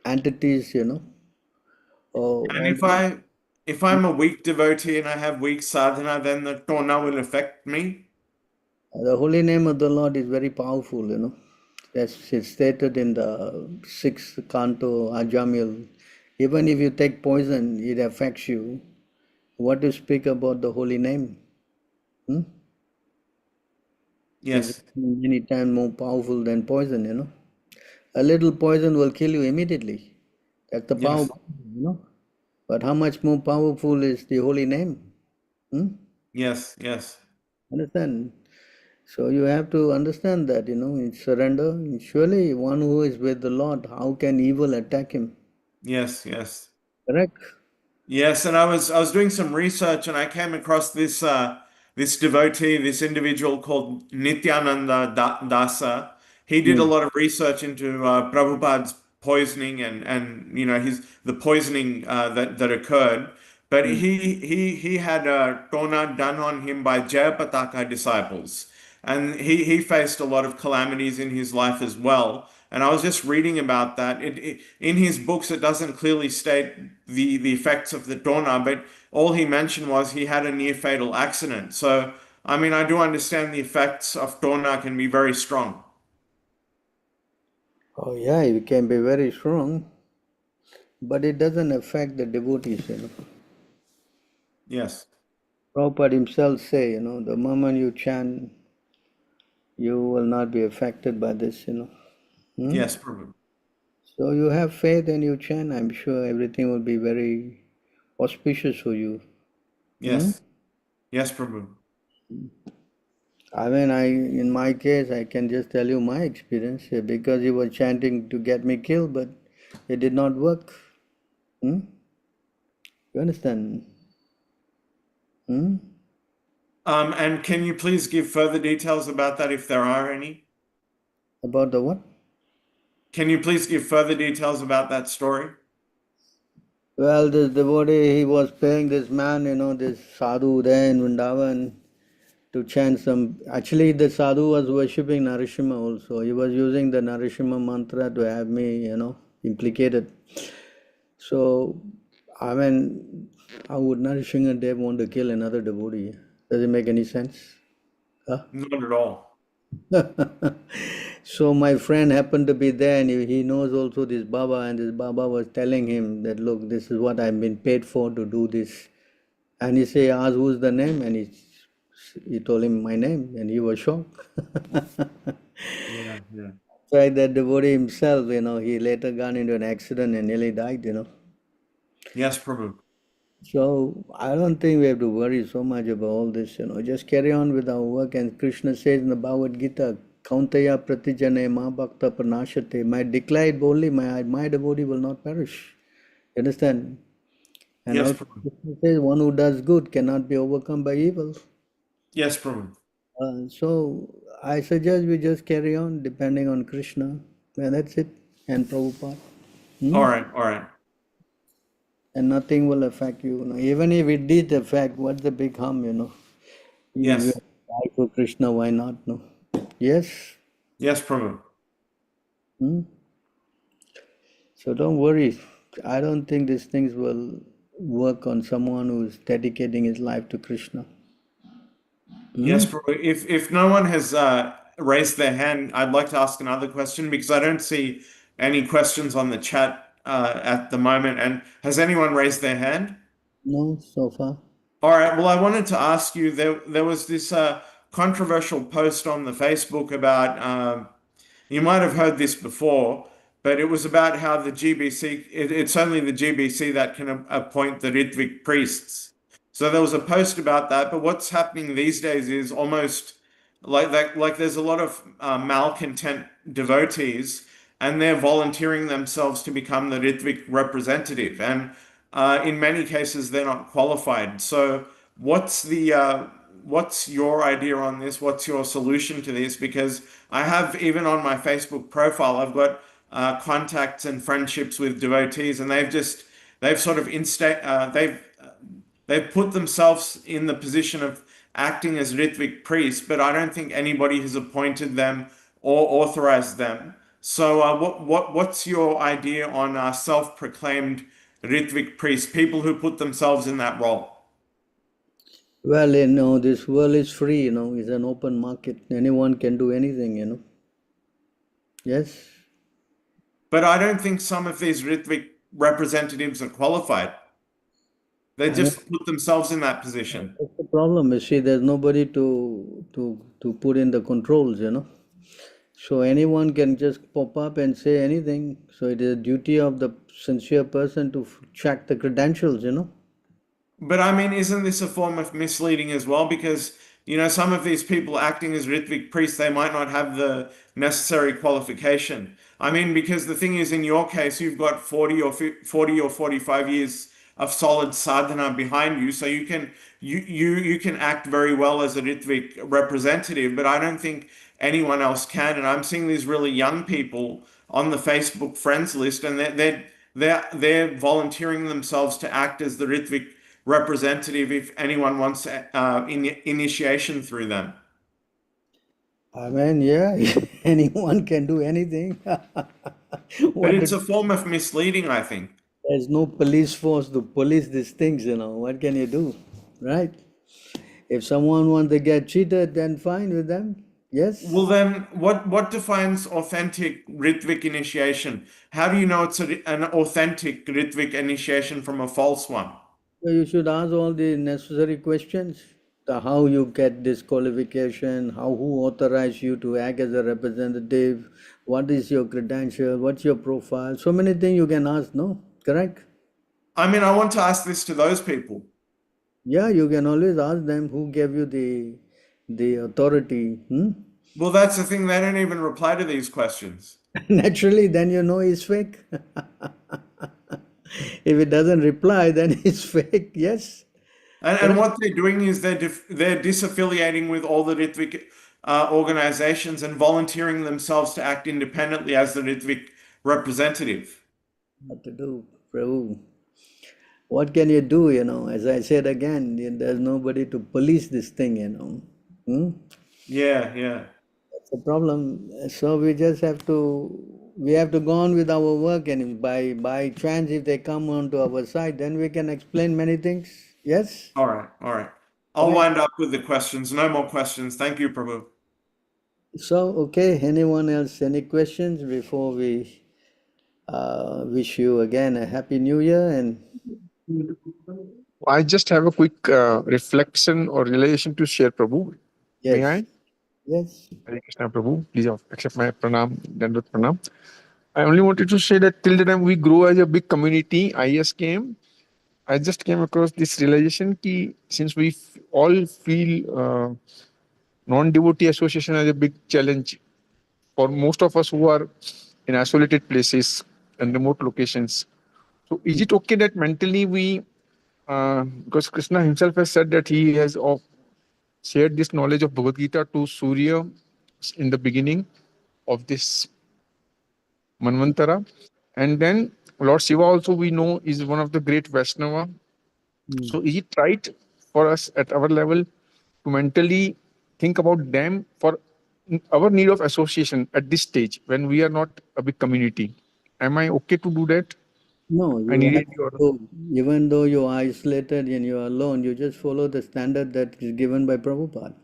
entities. Or and all, if I'm a weak devotee and I have weak sadhana, then the Dona will affect me. the holy name of the Lord is very powerful. That's it's stated in the sixth canto Ajamil. Even if you take poison, it affects you. What to speak about the holy name? Hmm? It's Yes, many times more powerful than poison. A little poison will kill you immediately. That's the power, yes, you know. But how much more powerful is the holy name? Hmm? yes, yes, Understand? So you have to understand that, in surrender. Surely one who is with the Lord, how can evil attack him? yes, yes. Correct? Yes, and I was doing some research and I came across this devotee, this individual called Nityananda Dasa. He did a Hmm. lot of research into Prabhupada's poisoning and his the poisoning that occurred. But Hmm. he had a Tona done on him by Jayapataka disciples, and he faced a lot of calamities in his life as well. And I was just reading about that. In his books, it doesn't clearly state the effects of the Dona, but all he mentioned was he had a near fatal accident. So, I mean, I do understand the effects of Dona can be very strong. Oh yeah, it can be very strong, but it doesn't affect the devotees. Yes. Prabhupada himself say, the moment you chant, you will not be affected by this. Hmm? Yes, Prabhu. So you have faith and you chant, I'm sure everything will be very auspicious for you. Hmm? Yes. Yes, Prabhu. I mean, in my case, I can just tell you my experience because he was chanting to get me killed, but it did not work. Hmm? You understand? Hmm? And can you please give further details about that if there are any? About the what? Can you please give further details about that story? Well, this devotee, he was paying this man, this sadhu there in Vrindavan to chant some. Actually, the sadhu was worshipping Narishima also. He was using the Narishima mantra to have me, implicated. So, I mean, how would Narishima Dev want to kill another devotee? Does it make any sense? Huh? Not at all. So my friend happened to be there and he knows also this Baba, and this Baba was telling him that, look, this is what I've been paid for to do this. And he asked who's the name, and he told him my name, and he was shocked. Yeah, yeah. Like that devotee himself, he later got into an accident and nearly died. Yes, Prabhu. So I don't think we have to worry so much about all this. Just carry on with our work. And Krishna says in the Bhagavad Gita, Kauntaya pratijane ma bhakta pranashate. My declared boldly, my devotee will not perish. You understand? And Yes, also Prabhu. Krishna says one who does good cannot be overcome by evil. Yes, Prabhu. So I suggest we just carry on depending on Krishna. And that's it. And Prabhupada. All Hmm? right, all right. And nothing will affect you. Even if it did affect, what's the big harm? You Yes. die for Krishna, why not? No. Yes. Yes, Prabhu. Hmm? So don't worry. I don't think these things will work on someone who's dedicating his life to Krishna. Yes, Prabhu. If no one has raised their hand, I'd like to ask another question because I don't see any questions on the chat at the moment. And has anyone raised their hand? No, so far. All right. Well, I wanted to ask you. There was this controversial post on the Facebook about. You might have heard this before, but it was about how the GBC. It's only the GBC that can appoint the Ritvik priests. So there was a post about that. But what's happening these days is almost like that. Like there's a lot of malcontent devotees, and they're volunteering themselves to become the Ritvik representative, and in many cases they're not qualified. So what's your idea on this? What's your solution to this? Because I have, even on my Facebook profile, I've got contacts and friendships with devotees, and they've sort of they've put themselves in the position of acting as Ritvik priests, but I don't think anybody has appointed them or authorized them. So what's your idea on self-proclaimed Ritvik priests, people who put themselves in that role? Well, this world is free, it's an open market. Anyone can do anything, Yes. But I don't think some of these Ritvik representatives are qualified. They just put themselves in that position. That's the problem. You see, there's nobody to put in the controls, So anyone can just pop up and say anything. So it is a duty of the sincere person to check the credentials, But I mean, isn't this a form of misleading as well? Because, some of these people acting as Ritvik priests, they might not have the necessary qualification. I mean, because the thing is, in your case, you've got 40 or 45 years of solid sadhana behind you, so you can act very well as a Ritvik representative. But I don't think anyone else can. And I'm seeing these really young people on the Facebook friends list, and they're volunteering themselves to act as the Ritvik representative if anyone wants initiation through them. I mean, yeah, anyone can do anything. But it's a form of misleading, I think. There's no police force to police these things, What can you do, right? If someone wants to get cheated, then fine with them. Yes. Well, then, what defines authentic Ritvik initiation? How do you know it's an authentic Ritvik initiation from a false one? So you should ask all the necessary questions. How you get this qualification, who authorized you to act as a representative, what is your credential, what's your profile? So many things you can ask, no? Correct? I mean, I want to ask this to those people. Yeah, you can always ask them who gave you the authority. Well, that's the thing. They don't even reply to these questions. Naturally, then you know it's fake. If it doesn't reply, then it's fake. Yes. And what they're doing is they're disaffiliating with all the Ritvik organizations and volunteering themselves to act independently as the Ritvik representative. What to do, Prabhu? What can you do, As I said again, there's nobody to police this thing, Yeah. That's the problem. So we just have to go on with our work, and by chance, if they come onto our side, then we can explain many things. Yes? All right. I'll wind up with the questions. No more questions. Thank you, Prabhu. So, okay, anyone else, any questions before we wish you again a happy new year? And I just have a quick reflection or realization to share, Prabhu. yes. May I? Yes. Hare Krishna, Prabhu. Please accept my pranam, Dandavat pranam. I only wanted to say that till the time we grow as a big community, I just came across this realization that since we all feel non-devotee association as a big challenge for most of us who are in isolated places and remote locations. So is it okay that mentally we, because Krishna himself has said that he has shared this knowledge of Bhagavad Gita to Surya in the beginning of this Manvantara. And then Lord Shiva also we know is one of the great Vaishnava. So is it right for us at our level to mentally think about them for our need of association at this stage when we are not a big community? Am I okay to do that? No, I you needed have your. to, even though you're isolated and you're alone, you just follow the standard that is given by Prabhupada.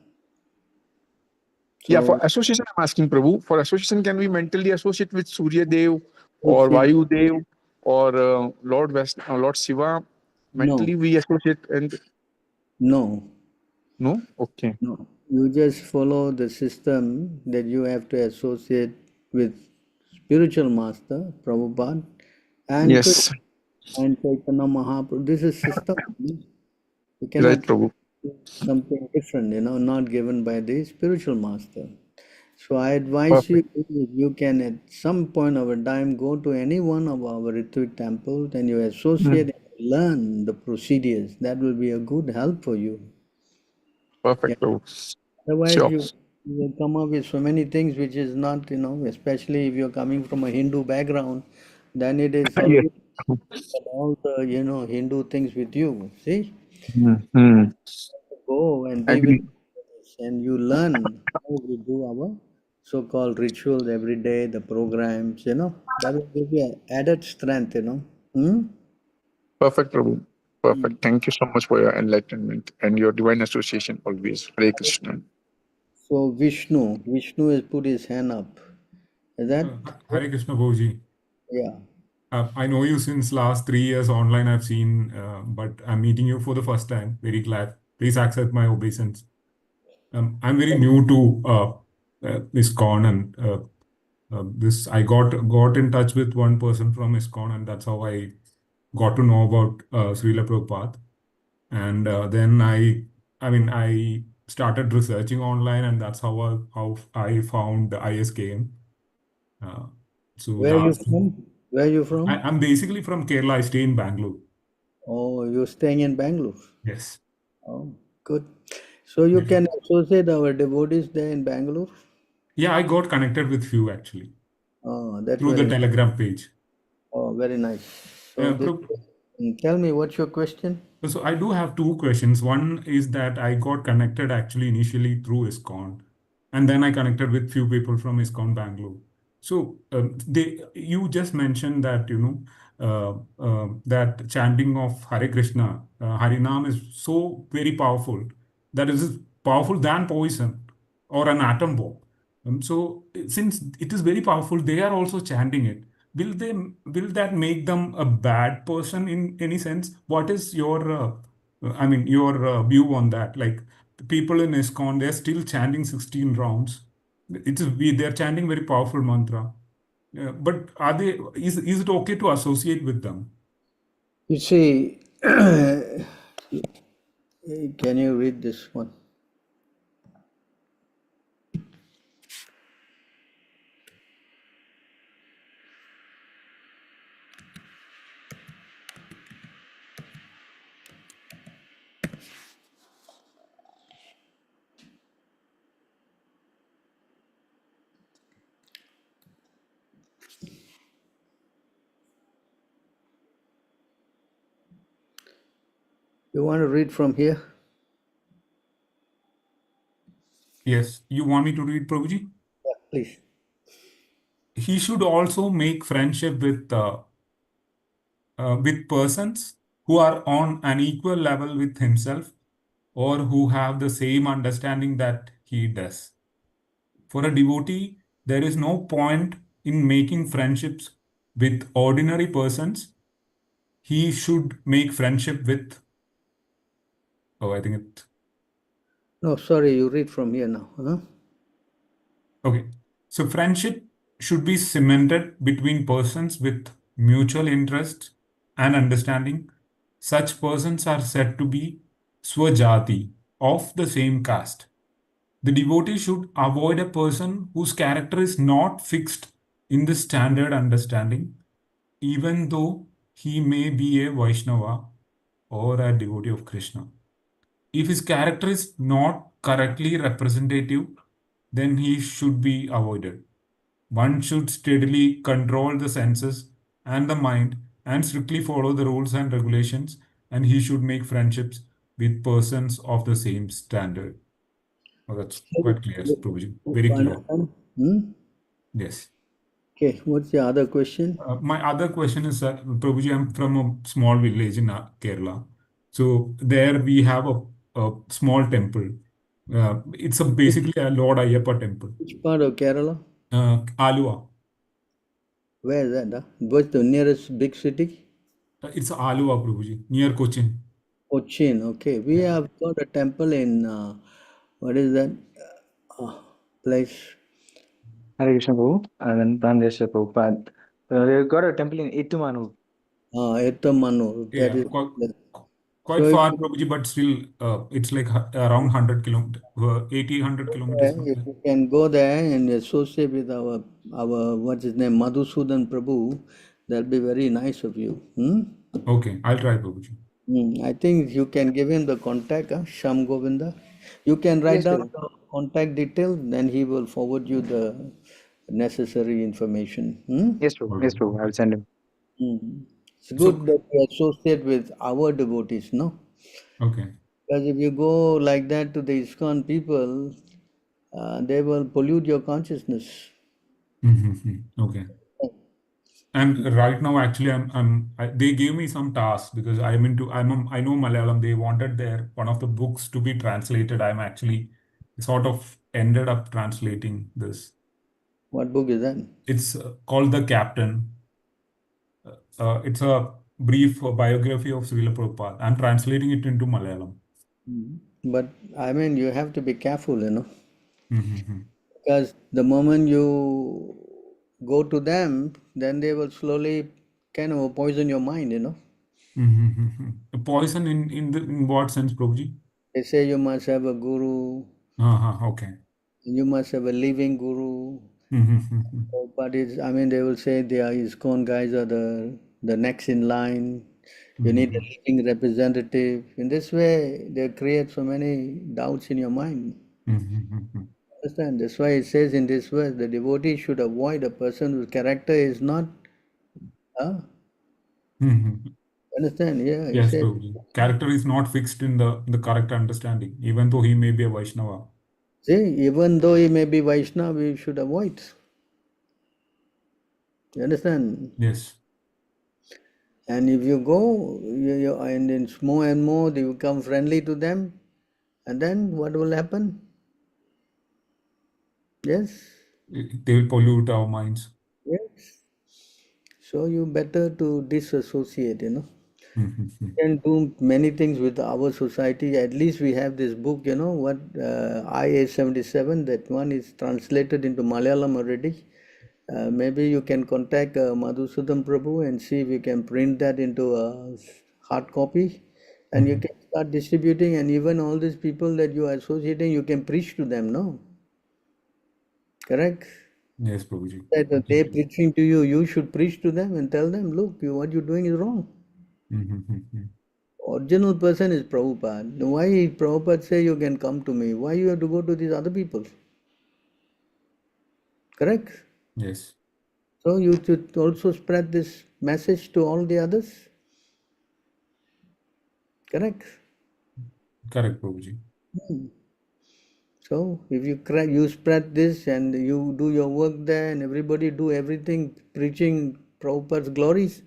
Yeah, for So, association, I'm asking Prabhu. For association, can we mentally associate with Surya Dev with or Shiva, Vayu Dev or Lord Shiva? no, Mentally, we associate and no, no. Okay. no. You just follow the system that you have to associate with spiritual master, Prabhupada, and Krishna Yes. and Chaitanya Mahaprabhu. This is system. You Right, cannot Prabhu. do something different, not given by the spiritual master. So I advise you, Perfect. if you can at some point of a time go to any one of our Ritvik temples and you associate Mm. and learn the procedures. That will be a good help for you. Yeah. Perfect, Prabhu. Otherwise, Sure. you will come up with so many things which is not, especially if you're coming from a Hindu background, then it is Yes. helping all the, Hindu things with you. See, Mm. go and be with Agree. us and you learn how we do our so-called rituals every day, the programs, that will give you added strength, Hmm? Perfect, Prabhu. Hmm. Perfect. Thank you so much for your enlightenment and your divine association always. Hare Krishna. So Vishnu has put his hand up. Is that? Hare Krishna Bhuji. Yeah. I know you since last 3 years online. I've seen, but I'm meeting you for the first time. Very glad. Please accept my obeisance. I'm very new to ISKCON, and this I got in touch with one person from ISKCON, and that's how I got to know about Srila Prabhupada. And then I started researching online, and that's how I found the ISKM. So Where are you last, from? Where are you from? I'm basically from Kerala. I stay in Bangalore. Oh, you're staying in Bangalore. Yes. Oh, good. So you Yes. can associate our devotees there in Bangalore? Yeah, I got connected with few actually Oh, that's through the very nice. Telegram page. Oh, very nice. So Pro- tell me, what's your question? So I do have two questions. One is that I got connected actually initially through ISKCON, and then I connected with few people from ISKCON Bangalore. So you just mentioned that that chanting of Hare Krishna, Harinam is so very powerful that it is powerful than poison or an atom bomb. So since it is very powerful, they are also chanting it. Will that make them a bad person in any sense? What is your your view on that? Like the people in ISKCON, they're still chanting 16 rounds. They're chanting very powerful mantra. But is it okay to associate with them? You see, can you read this one? You want to read from here? Yes. You want me to read, Prabhuji? Yeah, please. He should also make friendship with persons who are on an equal level with himself or who have the same understanding that he does. For a devotee, there is no point in making friendships with ordinary persons. He should make friendship with, oh, I think it, No, sorry, you read from here now. Huh? okay. So, friendship should be cemented between persons with mutual interest and understanding. Such persons are said to be swajati, of the same caste. The devotee should avoid a person whose character is not fixed in the standard understanding, even though he may be a Vaishnava or a devotee of Krishna. If his character is not correctly representative, then he should be avoided. One should steadily control the senses and the mind and strictly follow the rules and regulations, and he should make friendships with persons of the same standard. Oh, that's quite clear, Prabhuji. Very clear. Hmm? Yes. Okay, what's the other question? My other question is, Prabhuji, I'm from a small village in Kerala. So there we have a small temple. It's basically a Lord Ayyappa temple. Which part of Kerala? Alua. Where is that? Huh? What's the nearest big city? It's Alua, Prabhuji, near Cochin. Cochin. Okay, we Yeah. have got a temple in what is that place? Hare Krishna Prabhu, and Prandesh Prabhupada. They've got a temple in Etumanu. Etamanu. That Yeah, is. quite So far, Prabhuji, but still, it's like around 100 kilometers, 80, 100 kilometers from if there. you can go there and associate with our what's his name, Madhusudan Prabhu, that'll be very nice of you. Okay, I'll try, Prabhuji. I think you can give him the contact, Sham Govinda. You can write Yes, down Prabhu. the contact details, then he will forward you the necessary information. Yes, Prabhu. Yes, Prabhu. I'll send him. It's good So, that you associate with our devotees, no? okay. Because if you go like that to the ISKCON people, they will pollute your consciousness. Okay. And right now, actually, they gave me some tasks because I know Malayalam. They wanted one of the books to be translated. I'm actually sort of ended up translating this. What book is that? It's called The Captain. It's a brief biography of Srila Prabhupada. I'm translating it into Malayalam. But I mean, you have to be careful, Mm-hmm. because the moment you go to them, then they will slowly kind of poison your mind, Mm-hmm. Poison in what sense, Prabhuji? They say you must have a guru, Okay. you must have a living guru. Mm-hmm. But I mean, they will say the ISKCON guys are the next in line. You need a living representative. In this way, they create so many doubts in your mind. Understand? That's why it says in this verse, the devotee should avoid a person whose character is not. Understand? Yeah, it Yes, says. Prabhuji. Character is not fixed in the correct understanding, even though he may be a Vaishnava. See, even though he may be Vaishnava, we should avoid. You understand? Yes. And if you go, and then more and more, you become friendly to them, and then what will happen? Yes? They will pollute our minds. Yes. So you better to disassociate, Mm-hmm. Can do many things with our society. At least we have this book, what IA-77, that one is translated into Malayalam already. Maybe you can contact Madhusudan Prabhu and see if you can print that into a hard copy, and you can start distributing, and even all these people that you are associating, you can preach to them, no? Correct? Yes, Prabhuji. That they preaching to you, you should preach to them and tell them, look, what you're doing is wrong. Original person is Prabhupada. Why Prabhupada say you can come to me? Why you have to go to these other people? Correct? Yes. So you should also spread this message to all the others. Correct? Correct, Prabhuji. So if you spread this and you do your work there and everybody do everything preaching Prabhupada's glories,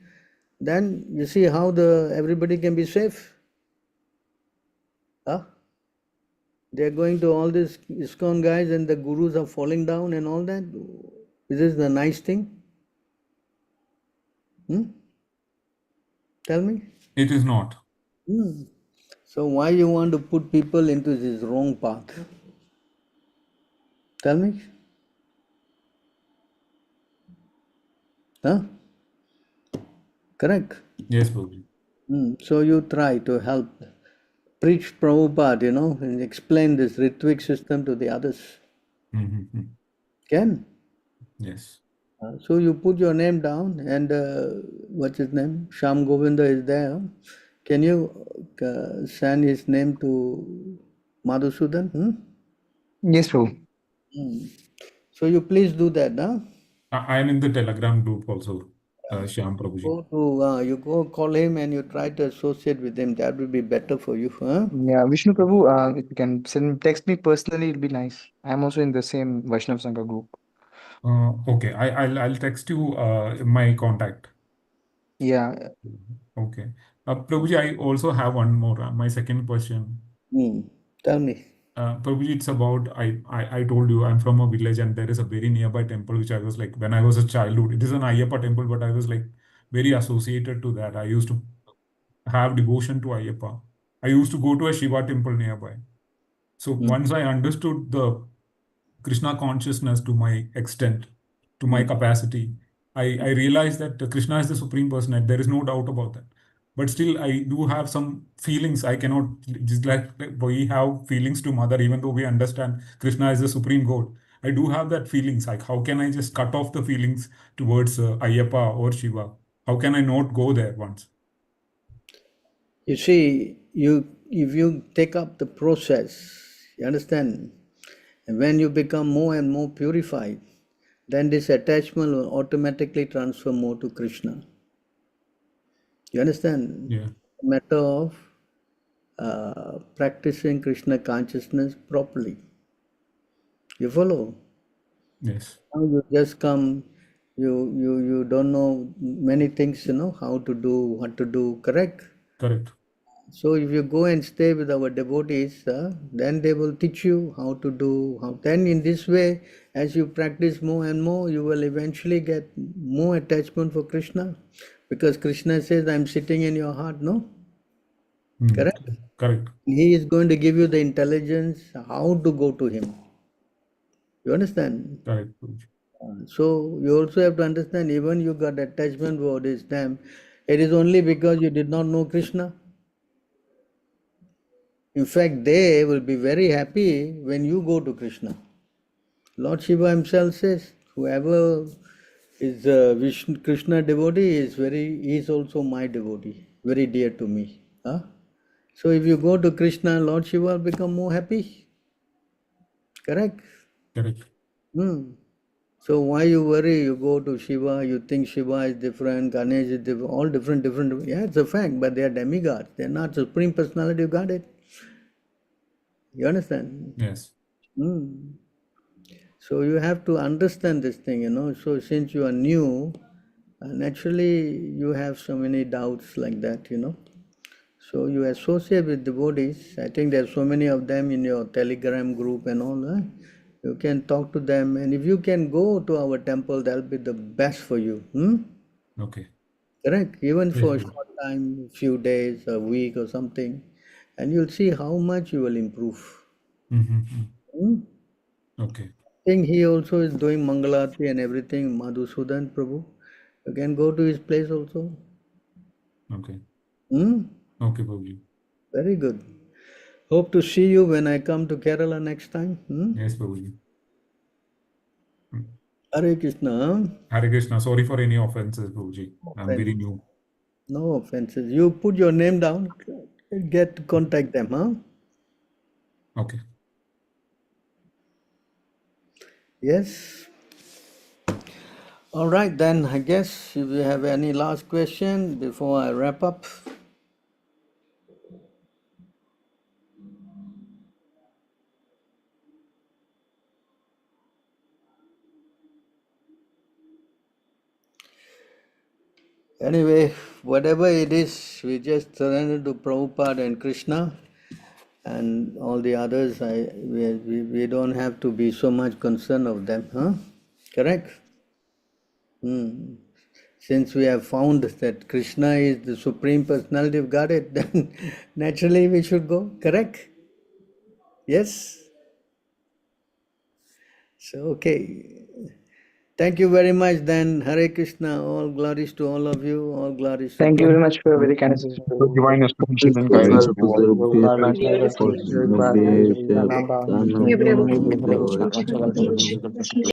then you see how everybody can be safe. They're going to all these ISKCON guys and the gurus are falling down and all that. Is this the nice thing? Tell me. It is not. So why you want to put people into this wrong path? Tell me. Correct? Yes, Prabhuji. So you try to help preach Prabhupada, and explain this Ritvik system to the others. Can? Yes. So you put your name down and what's his name? Sham Govinda is there. Can you send his name to Madhusudan? Yes, Prabhu. So you please do that, huh? I am in the Telegram group also, Shyam Prabhuji. You go call him and you try to associate with him. That will be better for you, huh? Yeah, Vishnu Prabhu, if you can text me personally, it'll be nice. I'm also in the same Vaishnav Sangha group. Okay, I'll text you my contact. Yeah. Okay. Prabhuji, I also have one more. My second question. Tell me. Prabhuji, it's about I told you I'm from a village and there is a very nearby temple which I was like when I was a childhood. It is an Ayyappa temple, but I was like very associated to that. I used to have devotion to Ayyappa. I used to go to a Shiva temple nearby. So once I understood the Krishna consciousness to my extent, to my capacity, I realized that Krishna is the Supreme Personality. There is no doubt about that. But still, I do have some feelings. I cannot, just like we have feelings to Mother, even though we understand Krishna is the Supreme God. I do have that feelings. Like, how can I just cut off the feelings towards Ayyappa or Shiva? How can I not go there once? You see, if you take up the process, you understand, and when you become more and more purified, then this attachment will automatically transfer more to Krishna. You understand? Yeah. Matter of practicing Krishna consciousness properly. You follow? Yes. Now you just come, you don't know many things, how to do, what to do, correct? Correct. So if you go and stay with our devotees, then they will teach you how to do, then in this way, as you practice more and more, you will eventually get more attachment for Krishna. Because Krishna says, I'm sitting in your heart, no? Correct? Correct. He is going to give you the intelligence how to go to him. You understand? Correct. So you also have to understand, even you got attachment for this time, it is only because you did not know Krishna. In fact, they will be very happy when you go to Krishna. Lord Shiva himself says, whoever is Vishnu, Krishna devotee is also my devotee, very dear to me. So if you go to Krishna, Lord Shiva will become more happy. Correct? Correct. So why you worry? You go to Shiva, you think Shiva is different, Ganesh is different, all different. Yeah, it's a fact, but they are demigods. They are not Supreme Personality of Godhead. You understand? Yes. So you have to understand this thing, So since you are new, naturally you have so many doubts like that, So you associate with devotees. I think there are so many of them in your Telegram group and all. You can talk to them, and if you can go to our temple, that'll be the best for you. Okay. Correct? Even for a Yes, short time, few days, a week or something, and you'll see how much you will improve. Okay. I think he also is doing Mangalarti and everything, Madhusudan Prabhu. You can go to his place also. Okay. Okay, Prabhuji. Very good. Hope to see you when I come to Kerala next time. Yes, Prabhuji. Hare Krishna. Hare Krishna. Sorry for any offenses, Prabhuji. I'm very new. No offenses. You put your name down, get to contact them, Okay. Yes. All right, then I guess if you have any last question before I wrap up. Anyway, whatever it is, we just surrender to Prabhupada and Krishna, and all the others. We don't have to be so much concerned of them, Correct? Since we have found that Krishna is the Supreme Personality of Godhead, then naturally we should go. Correct? Yes? So, okay. Thank you very much then. Hare Krishna. All glories to all of you. All glories to Thank you very Prabhu. much for a very kind decision. For divine explanation and guidance, Prabhu. for